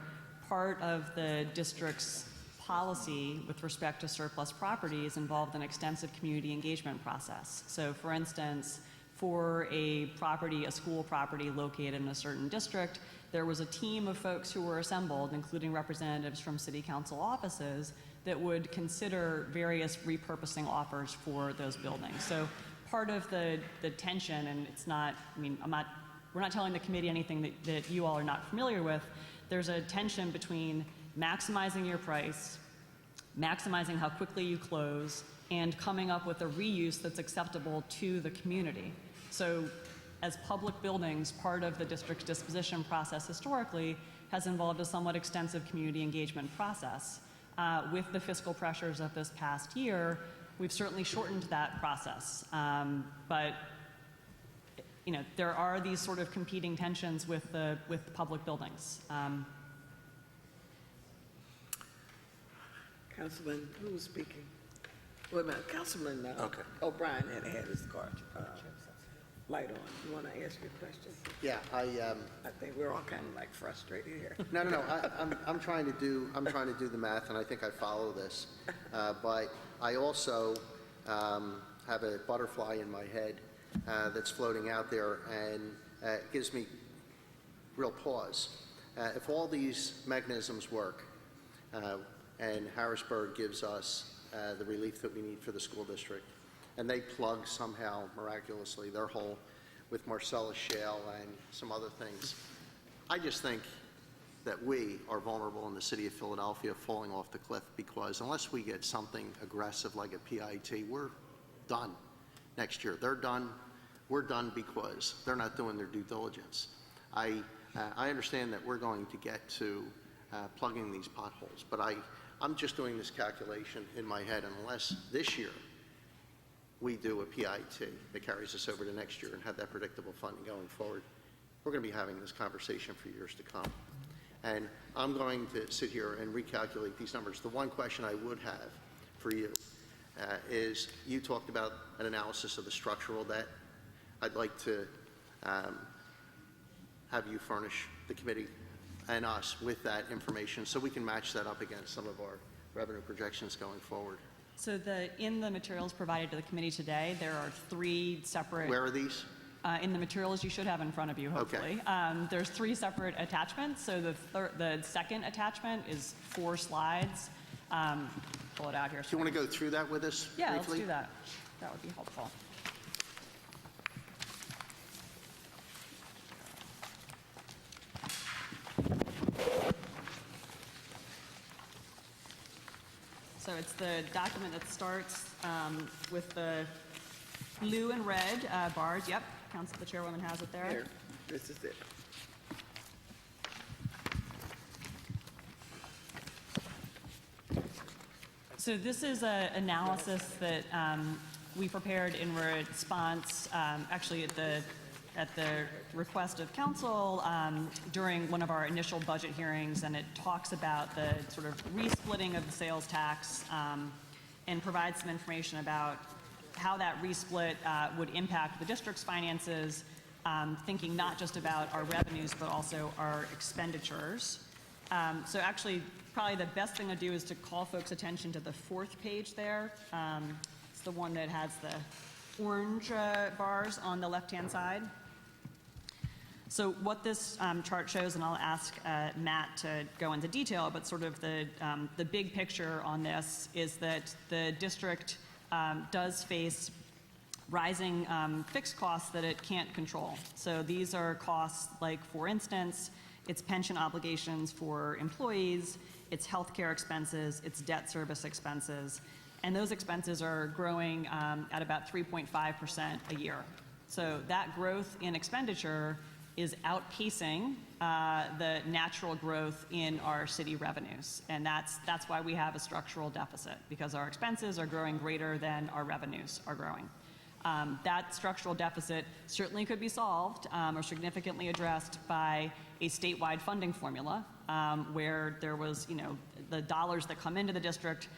part of the district's policy with respect to surplus properties involved an extensive community engagement process. So, for instance, for a school property located in a certain district, there was a team of folks who were assembled, including representatives from city council offices, that would consider various repurposing offers for those buildings. So part of the tension, and it's not, I mean, we're not telling the committee anything that you all are not familiar with. There's a tension between maximizing your price, maximizing how quickly you close, and coming up with a reuse that's acceptable to the community. So as public buildings, part of the district's disposition process historically has involved a somewhat extensive community engagement process. With the fiscal pressures of this past year, we've certainly shortened that process. But you know, there are these sort of competing tensions with the public buildings. Councilman, who's speaking? Wait a minute, Councilman O'Brien had his card, light on. You want to ask your question? Yeah, I think we're all kind of like frustrated here. No. I'm trying to do the math, and I think I follow this. But I also have a butterfly in my head that's floating out there, and it gives me real pause. If all these mechanisms work, and Harrisburg gives us the relief that we need for the school district, and they plug somehow miraculously their hole with Marcellus Shale and some other things, I just think that we are vulnerable in the city of Philadelphia falling off the cliff, because unless we get something aggressive like a PIT, we're done next year. They're done. We're done because they're not doing their due diligence. I understand that we're going to get to plugging these potholes, but I'm just doing this calculation in my head, and unless this year we do a PIT that carries us over to next year and have that predictable funding going forward, we're going to be having this conversation for years to come. And I'm going to sit here and recalculate these numbers. The one question I would have for you is, you talked about an analysis of the structural debt. I'd like to have you furnish the committee and us with that information so we can match that up against some of our revenue projections going forward. So in the materials provided to the committee today, there are 3 separate... Where are these? In the materials you should have in front of you, hopefully. Okay. There's 3 separate attachments. So the second attachment is 4 slides. Pull it out here. Do you want to go through that with us briefly? Yeah, let's do that. That would be helpful. So it's the document that starts with the blue and red bars. Yep, the chairwoman has it there. Here, this is it. So this is an analysis that we prepared in response, actually at the request of council during one of our initial budget hearings, and it talks about the sort of resplitting of the sales tax and provides some information about how that resplit would impact the district's finances, thinking not just about our revenues but also our expenditures. So actually, probably the best thing to do is to call folks' attention to the 4th page there. It's the one that has the orange bars on the left-hand side. So what this chart shows, and I'll ask Matt to go into detail, but sort of the big picture on this is that the district does face rising fixed costs that it can't control. So these are costs like, for instance, its pension obligations for employees, its healthcare expenses, its debt service expenses, and those expenses are growing at about 3.5% a year. So that growth in expenditure is outpacing the natural growth in our city revenues. And that's why we have a structural deficit, because our expenses are growing greater than our revenues are growing. That structural deficit certainly could be solved or significantly addressed by a statewide funding formula where there was, the dollars that come into the district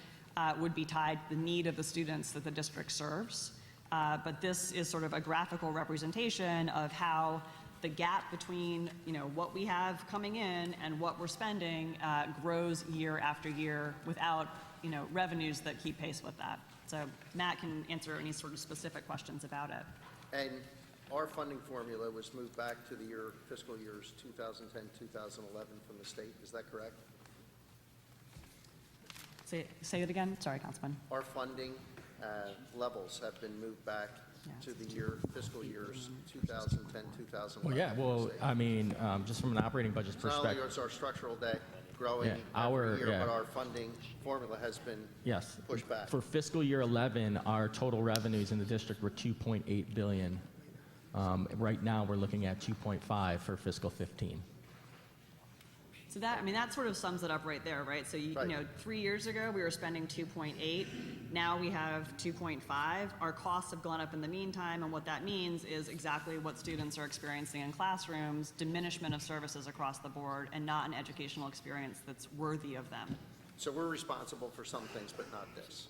would be tied to the need of the students that the district serves. But this is sort of a graphical representation of how the gap between what we have coming in and what we're spending grows year after year without revenues that keep pace with that. So Matt can answer any sort of specific questions about it. And our funding formula was moved back to the fiscal years 2010, 2011 from the state. Is that correct? Say it again. Sorry, Councilman. Our funding levels have been moved back to the fiscal years 2010, 2011? Well, yeah, well, I mean, just from an operating budget Not only perspective. is our structural debt growing Yeah, every year, yeah. but our funding formula has been Yes. pushed back. For fiscal year 11, our total revenues in the district were $2.8 billion. Right now, we're looking at 2.5 for fiscal 15. So that, I mean, that sort of sums it up right there, right? So, you know, 3 years ago, we were spending 2.8. Now we have 2.5. Our costs have gone up in the meantime, and what that means is exactly what students are experiencing in classrooms, diminishment of services across the board, and not an educational experience that's worthy of them. So we're responsible for some things, but not this.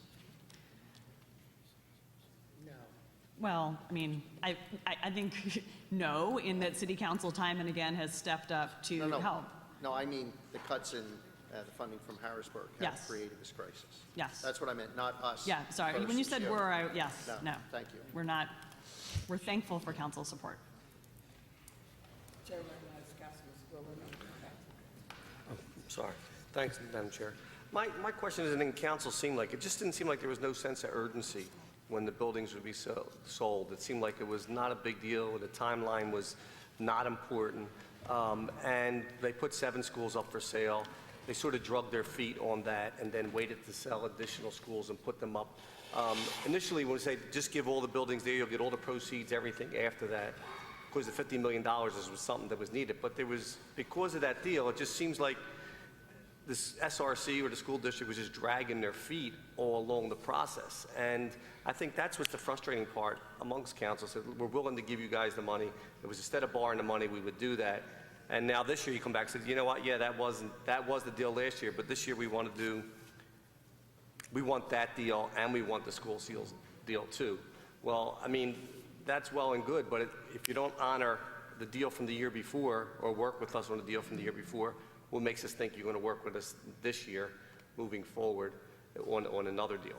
Well, I mean, I think no, in that city council time and again has stepped up to help. No, I mean the cuts in the funding from Harrisburg have Yes. created this crisis. Yes. That's what I meant, not us. Yeah, sorry. When you versus said we're, yes, no. Thank you. We're not, we're thankful for council support. Chairman, Councilman Squilla. Sorry. Thanks, Madam Chair. My question is, in council seemed like, it just didn't seem like there was no sense of urgency when the buildings would be sold. It seemed like it was not a big deal, the timeline was not important. And they put 7 schools up for sale. They sort of drugged their feet on that and then waited to sell additional schools and put them up. Initially, when we say just give all the buildings there, you'll get all the proceeds, everything after that. Of course, the $50 million was something that was needed. But there was, because of that deal, it just seems like this SRC or the school district was just dragging their feet all along the process. And I think that's what's the frustrating part amongst council. So we're willing to give you guys the money. It was instead of borrowing the money, we would do that. And now this year you come back and say, you know what, yeah, that was the deal last year, but this year we want that deal and we want the school seals deal too. Well, I mean, that's well and good, but if you don't honor the deal from the year before or work with us on the deal from the year before, what makes us think you're going to work with us this year moving forward on another deal?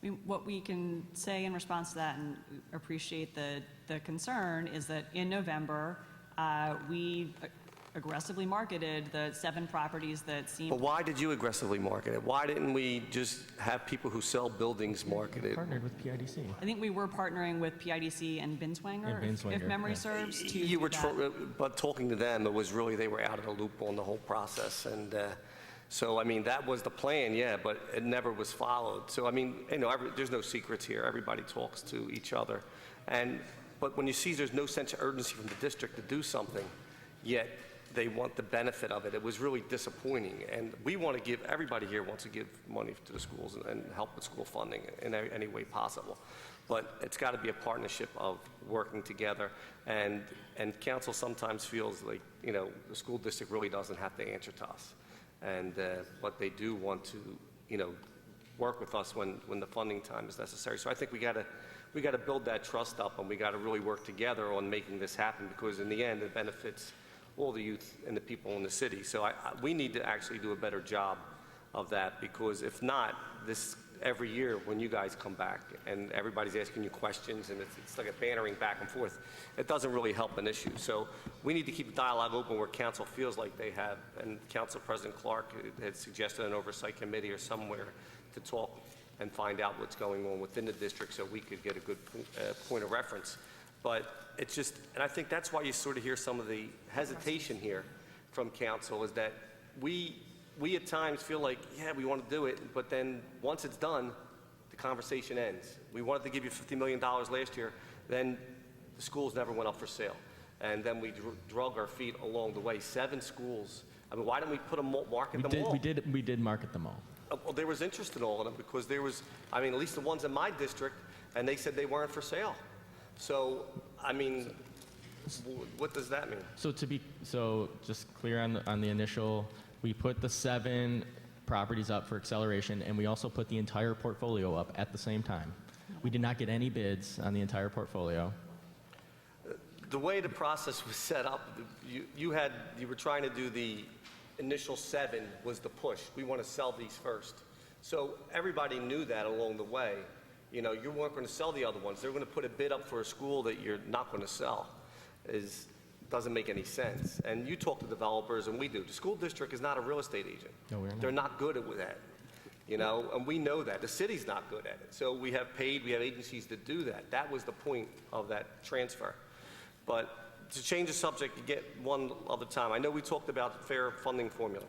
I mean, what we can say in response to that, and appreciate the concern, is that in November, we aggressively marketed the 7 properties that seemed... But why did you aggressively market it? Why didn't we just have people who sell buildings market it? Partnered with PIDC. I think we were partnering with PIDC and Binswanger, if memory serves, to You do were, that. but talking to them, it was really, they were out of the loop on the whole process. And so, I mean, that was the plan, yeah, but it never was followed. So, I mean, you know, there's no secrets here. Everybody talks to each other. But when you see there's no sense of urgency from the district to do something, yet they want the benefit of it, it was really disappointing. And we want to give, everybody here wants to give money to the schools and help with school funding in any way possible. But it's got to be a partnership of working together. And council sometimes feels like, you know, the school district really doesn't have to answer to us. But they do want to, you know, work with us when the funding time is necessary. So I think we got to build that trust up, and we got to really work together on making this happen, because in the end it benefits all the youth and the people in the city. So we need to actually do a better job of that, because if not, this every year when you guys come back and everybody's asking you questions and it's like a bantering back and forth, it doesn't really help an issue. So we need to keep the dialogue open where council feels like they have, and Council President Clark had suggested an oversight committee or somewhere to talk and find out what's going on within the district so we could get a good point of reference. But it's just, and I think that's why you sort of hear some of the hesitation here from council, is that we at times feel like, yeah, we want to do it, but then once it's done, the conversation ends. We wanted to give you $50 million last year, then the schools never went up for sale. And then we drug our feet along the way. 7 schools. I mean, why didn't we market them all? We did market them all. Well, there was interest in all of them, because there was, I mean, at least the ones in my district, and they said they weren't for sale. So, I mean, what does that mean? So just clear on the initial, we put the 7 properties up for acceleration, and we also put the entire portfolio up at the same time. We did not get any bids on the entire portfolio. The way the process was set up, you were trying to do the initial 7 was the push. We want to sell these first. So everybody knew that along the way. You know, you weren't going to sell the other ones. They're going to put a bid up for a school that you're not going to sell. Doesn't make any sense. And you talk to developers, and we do. The school district is not a real estate agent. No, we're not. They're not good at that. you know, and we know that. The city's not good at it. So we have agencies to do that. That was the point of that transfer. But to change the subject, get one other time. I know we talked about fair funding formula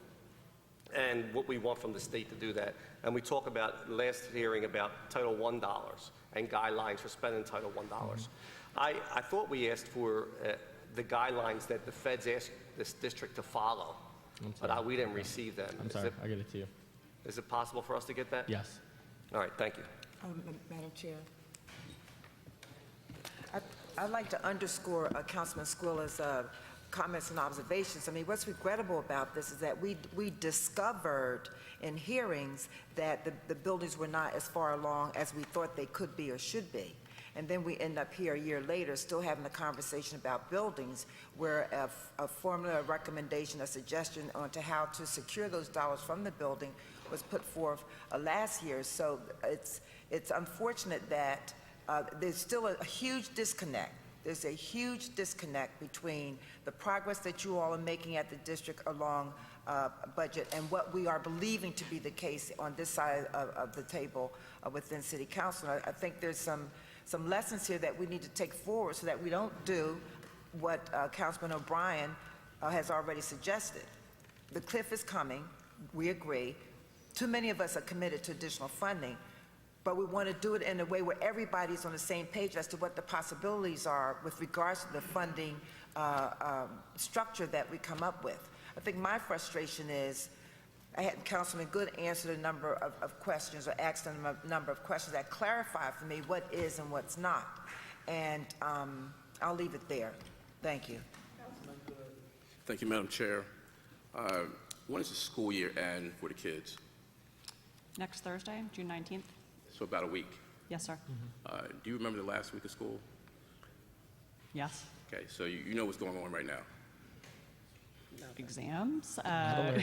and what we want from the state to do that. And we talked about last hearing about Title I dollars and guidelines for spending Title I dollars. I thought we asked for the guidelines that the feds asked this district to follow, but we didn't receive them. I'm sorry, I get it to you. Is it possible for us to get that? Yes. All right, thank you. Madam Chair. I'd like to underscore Councilman Squilla's comments and observations. I mean, what's regrettable about this is that we discovered in hearings that the buildings were not as far along as we thought they could be or should be. And then we end up here a year later still having a conversation about buildings where a formula, a recommendation, a suggestion on to how to secure those dollars from the building was put forth last year. So it's unfortunate that there's still a huge disconnect. There's a huge disconnect between the progress that you all are making at the district along budget and what we are believing to be the case on this side of the table within City Council. I think there's some lessons here that we need to take forward so that we don't do what Councilman O'Brien has already suggested. The cliff is coming, we agree. Too many of us are committed to additional funding, but we want to do it in a way where everybody's on the same page as to what the possibilities are with regards to the funding structure that we come up with. I think my frustration is I had Councilman Good answer a number of questions or asked him a number of questions that clarify for me what is and what's not. And I'll leave it there. Thank you. Thank you, Madam Chair. When does the school year end for the kids? Next Thursday, June 19th? So about a week. Yes, sir. Do you remember the last week of school? Yes. Okay, so you know what's going on right now. Exams? A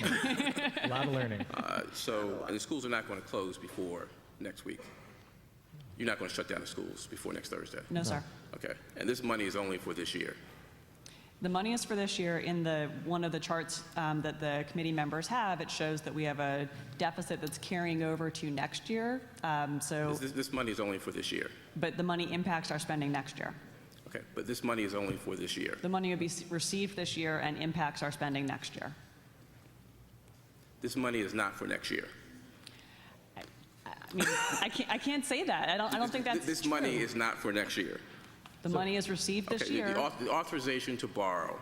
lot of learning. And the schools are not going to close before next week. You're not going to shut down the schools before next Thursday? No, sir. Okay, and this money is only for this year? The money is for this year. In one of the charts that the committee members have, it shows that we have a deficit that's carrying over to next year. This money is only for this year? But the money impacts our spending next year. Okay, but this money is only for this year? The money will be received this year and impacts our spending next year. This money is not for next year? I mean, I can't say that. I don't think that's This true. money is not for next year? The money is received this year. The authorization to borrow,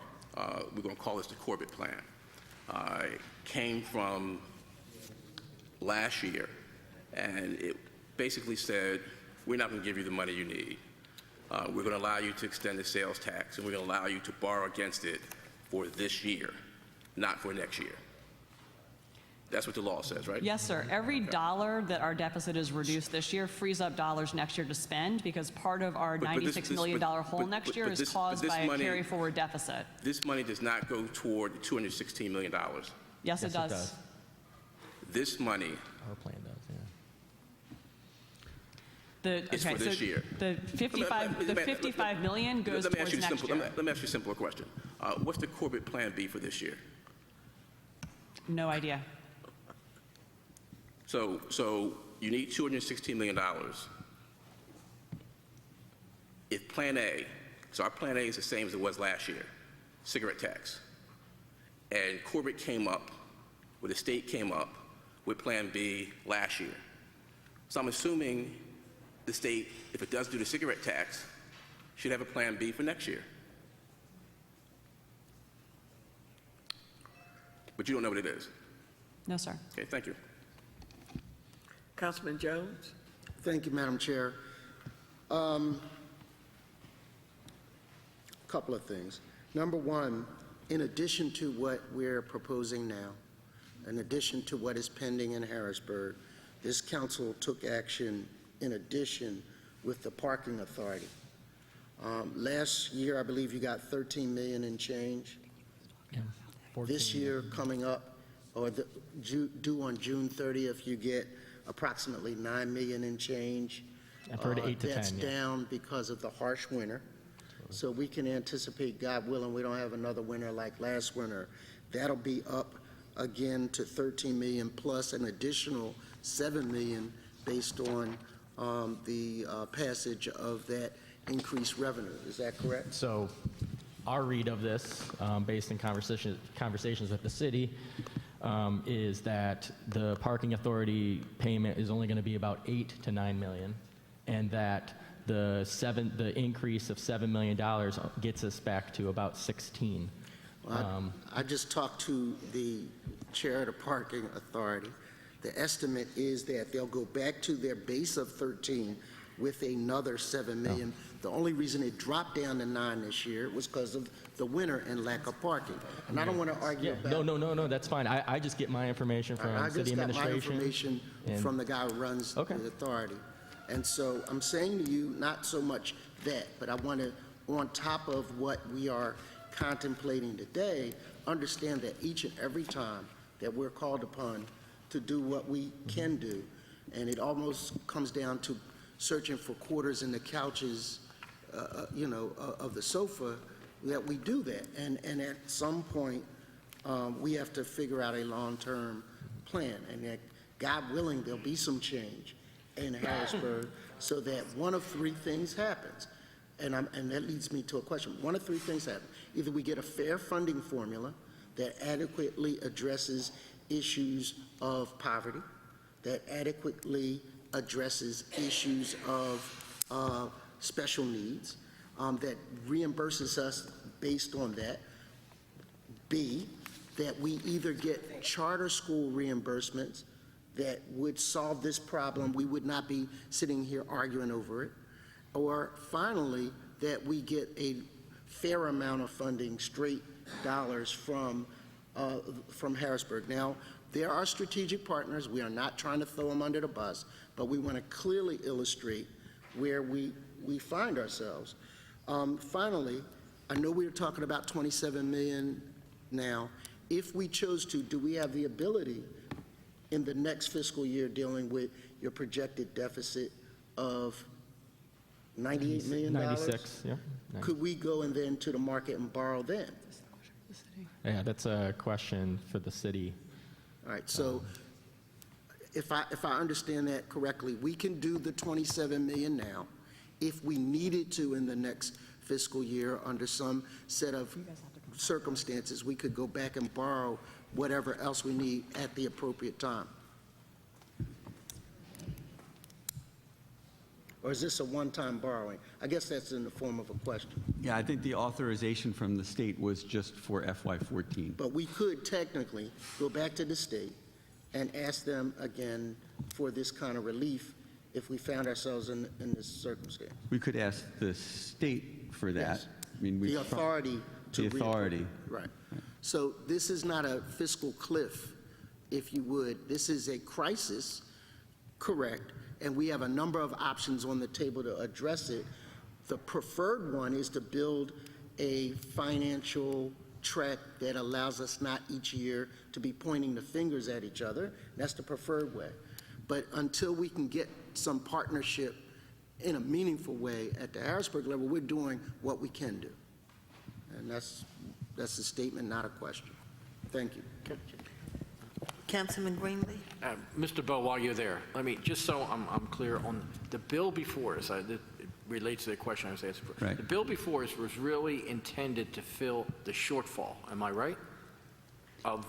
we're going to call this the Corbett Plan, came from last year, and it basically said, we're not going to give you the money you need. We're going to allow you to extend the sales tax, and we're going to allow you to borrow against it for this year, not for next year. That's what the law says, right? Yes, sir. Every dollar that our deficit is reduced this year frees up dollars next year to spend because part of our $96 million hole next year is caused by a carry-forward deficit. This money does not go toward the $216 million. Yes, it does. This money Our plan does, yeah. is for this year. The 55 million goes Let me towards ask you next year. let me ask you a simpler question. What's the Corbett Plan be for this year? No idea. So you need $216 million. If Plan A, so our Plan A is the same as it was last year, cigarette tax. And Corbett came up, or the state came up with Plan B last year. So I'm assuming the state, if it does do the cigarette tax, should have a Plan B for next year. But you don't know what it is. No, sir. Okay, thank you. Councilman Jones? Thank you, Madam Chair. Couple of things. Number one, in addition to what we're proposing now, in addition to what is pending in Harrisburg, this council took action in addition with the parking authority. Last year, I believe you got 13 million in change. Yeah. This year, coming up, or due on June 30th, you get approximately 9 million in change. I've heard 8 to 10, That's yeah. down because of the harsh winter. So we can anticipate, God willing, we don't have another winter like last winter. That'll be up again to 13 million plus an additional $7 million based on the passage of that increased revenue. Is that correct? So our read of this, based on conversations with the city, is that the parking authority payment is only going to be about $8 to $9 million, and that the increase of $7 million gets us back to about 16. I just talked to the chair of the parking authority. The estimate is that they'll go back to their base of 13 with another $7 million. The only reason it dropped down to 9 this year was because of the winter and lack of parking. And I don't want to argue about... No, that's fine. I just get my information from city administration. I just got my information from the guy who runs the authority. And so I'm saying to you, not so much that, but I want to, on top of what we are contemplating today, understand that each and every time that we're called upon to do what we can do, and it almost comes down to searching for quarters in the couches, of the sofa, that we do that. And at some point, we have to figure out a long-term plan, and that, God willing, there'll be some change in Harrisburg so that one of three things happens. And that leads me to a question. One of three things happen. Either we get a fair funding formula that adequately addresses issues of poverty, that adequately addresses issues of special needs, that reimburses us based on that. B, that we either get charter school reimbursements that would solve this problem. We would not be sitting here arguing over it. Or finally, that we get a fair amount of funding, straight dollars from Harrisburg. Now, there are strategic partners. We are not trying to throw them under the bus, but we want to clearly illustrate where we find ourselves. Finally, I know we were talking about $27 million now. If we chose to, do we have the ability in the next fiscal year, dealing with your projected deficit of $98 million? 96, yeah. Could we go and then to the market and borrow then? Yeah, that's a question for the city. All right, so if I understand that correctly, we can do the $27 million now. If we needed to in the next fiscal year, under some set of circumstances, we could go back and borrow whatever else we need at the appropriate time. Or is this a one-time borrowing? I guess that's in the form of a question. Yeah, I think the authorization from the state was just for FY14. But we could technically go back to the state and ask them again for this kind of relief if we found ourselves in this circumstance. We could ask the state for that. Yes. I mean, The authority to the authority. Right. So this is not a fiscal cliff, if you would. This is a crisis, correct, and we have a number of options on the table to address it. The preferred one is to build a financial track that allows us not each year to be pointing the fingers at each other. That's the preferred way. But until we can get some partnership in a meaningful way at the Harrisburg level, we're doing what we can do. And that's a statement, not a question. Thank you. Councilman Greenlee? Mr. Bell, while you're there, let me, just so I'm clear on the bill before us, it relates to the question I was asking for. Right. The bill before us was really intended to fill the shortfall, am I right? Of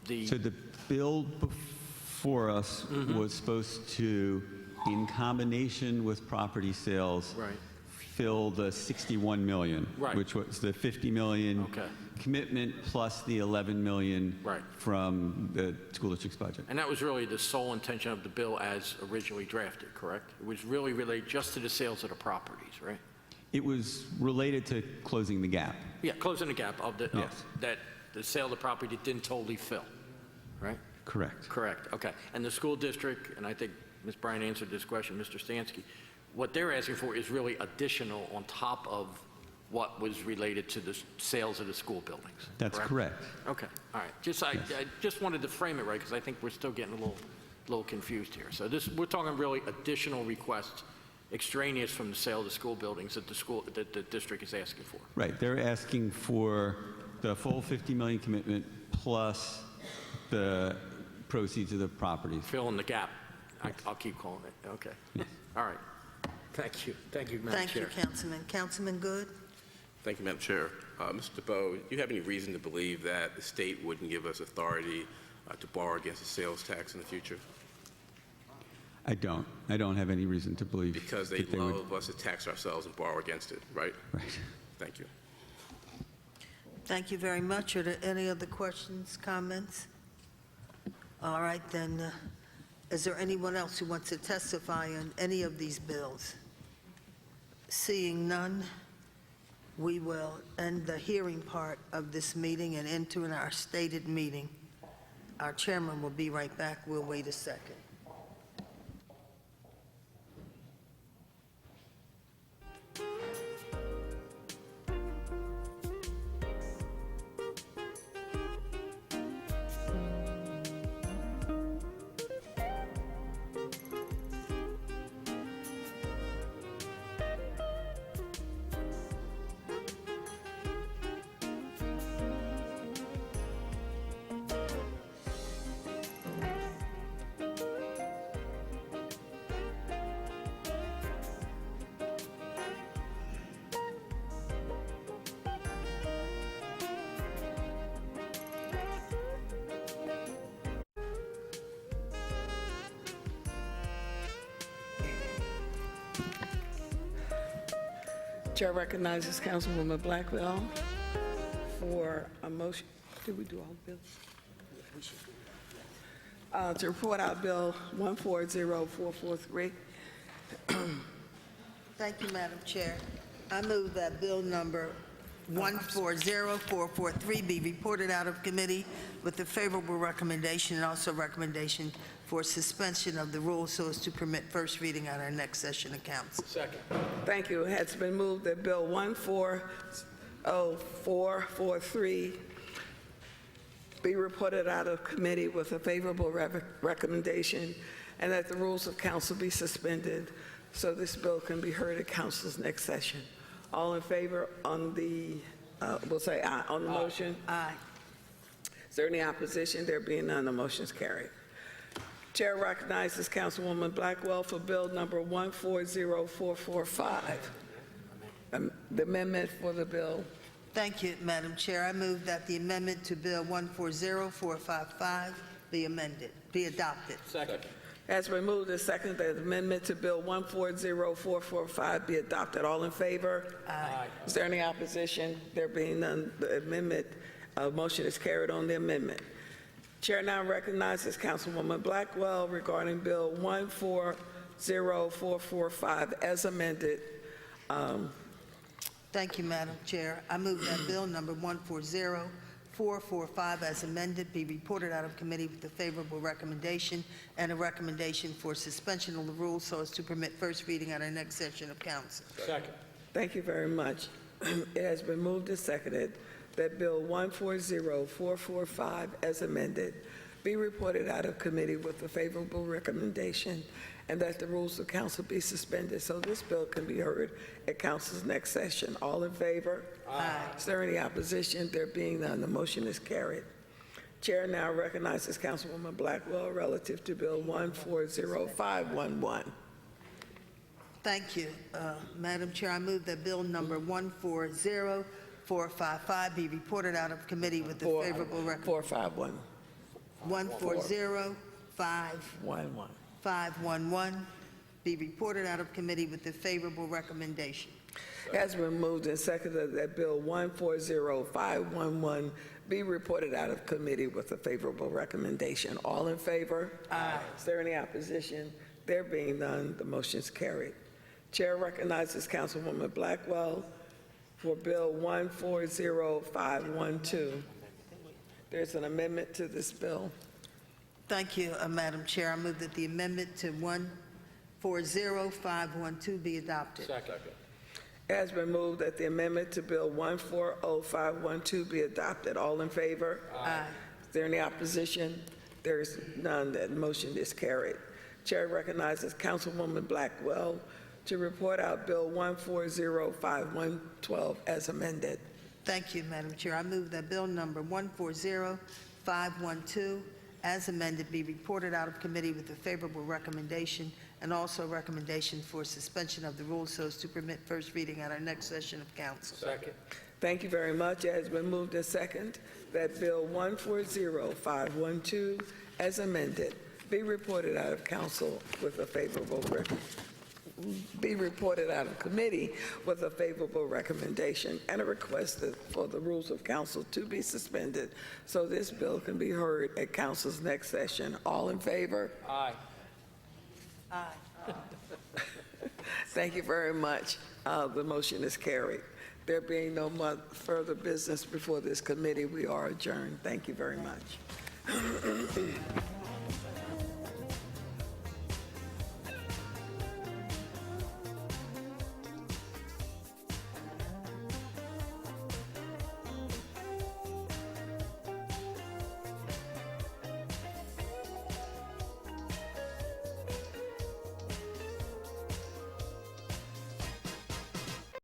the... So the bill before us was supposed to, in combination with property sales, fill the $61 million, which was the $50 million commitment plus the $11 million from the school district's budget. And that was really the sole intention of the bill as originally drafted, correct? It was really related just to the sales of the properties, right? It was related to closing the gap. Yeah, closing the gap of the, that the sale of the property didn't totally fill, right? Correct. Correct, okay. And the school district, and I think Ms. Bryan answered this question, Mr. Stansky, what they're asking for is really additional on top of what was related to the sales of the school buildings. That's correct. Okay, all right. I just wanted to frame it right because I think we're still getting a little confused here. So we're talking really additional requests extraneous from the sale of the school buildings that the district is asking for. Right. They're asking for the full $50 million commitment plus the proceeds of the properties. Fill in the gap. I'll keep calling it. Okay. All right. Thank you. Thank you, Madam Thank Chair. you, Councilman. Councilman Good? Thank you, Madam Chair. Mr. DeBoe, do you have any reason to believe that the state wouldn't give us authority to borrow against the sales tax in the future? I don't. I don't have any reason to believe Because they that they would. love us to tax ourselves and borrow against it, right? Right. Thank you. Thank you very much. Are there any other questions, comments? All right, then, is there anyone else who wants to testify on any of these bills? Seeing none, we will end the hearing part of this meeting and enter in our stated meeting. Our chairman will be right back. We'll wait a second. Chair recognizes Councilwoman Blackwell for a motion. Did we do all the bills? To report out Bill 140443. Thank you, Madam Chair. I move that bill number 140443 be reported out of committee with a favorable recommendation and also recommendation for suspension of the rules so as to permit first reading at our next session of council. Second. Thank you. It has been moved that Bill 140443 be reported out of committee with a favorable recommendation and that the rules of council be suspended so this bill can be heard at council's next session. All in favor on the, we'll say aye, on the motion? Aye. Is there any opposition? There being none, the motion is carried. Chair recognizes Councilwoman Blackwell for Bill number 140445. The amendment for the bill. Thank you, Madam Chair. I move that the amendment to Bill 140455 be adopted. Second. Has been moved and seconded that the amendment to Bill 140445 be adopted. All in favor? Aye. Is there any opposition? There being none, the amendment, motion is carried on the amendment. Chair now recognizes Councilwoman Blackwell regarding Bill 140445 as amended. Thank you, Madam Chair. I move that bill number 140445 as amended be reported out of committee with a favorable recommendation and a recommendation for suspension of the rules so as to permit first reading at our next session of council. Second. Thank you very much. It has been moved and seconded that Bill 140445 as amended be reported out of committee with a favorable recommendation and that the rules of council be suspended so this bill can be heard at council's next session. All in favor? Aye. Is there any opposition? There being none, the motion is carried. Chair now recognizes Councilwoman Blackwell relative to Bill 140511. Thank you, Madam Chair. I move that bill number 140455 be reported out of committee with a favorable recommendation. 140511 be reported out of committee with a favorable recommendation. Has been moved and seconded that Bill 140511 be reported out of committee with a favorable recommendation. All in favor? Aye. Is there any opposition? There being none, the motion is carried. Chair recognizes Councilwoman Blackwell for Bill 140512. There's an amendment to this bill. Thank you, Madam Chair. I move that the amendment to 140512 be adopted. Second. It has been moved that the amendment to Bill 140512 be adopted. All in favor? Aye. Is there any opposition? There is none. That motion is carried. Chair recognizes Councilwoman Blackwell to report out Bill 140512 as amended. Thank you, Madam Chair. I move that bill number 140512 as amended be reported out of committee with a favorable recommendation and also a recommendation for suspension of the rules so as to permit first reading at our next session of council. Second. Thank you very much. It has been moved and second that Bill 140512, as amended, be reported out of council with a favorable be reported out of committee with a favorable recommendation and a request for the rules of council to be suspended so this bill can be heard at council's next session. All in favor? Aye. Thank you very much. The motion is carried. There being no further business before this committee, we are adjourned. Thank you very much.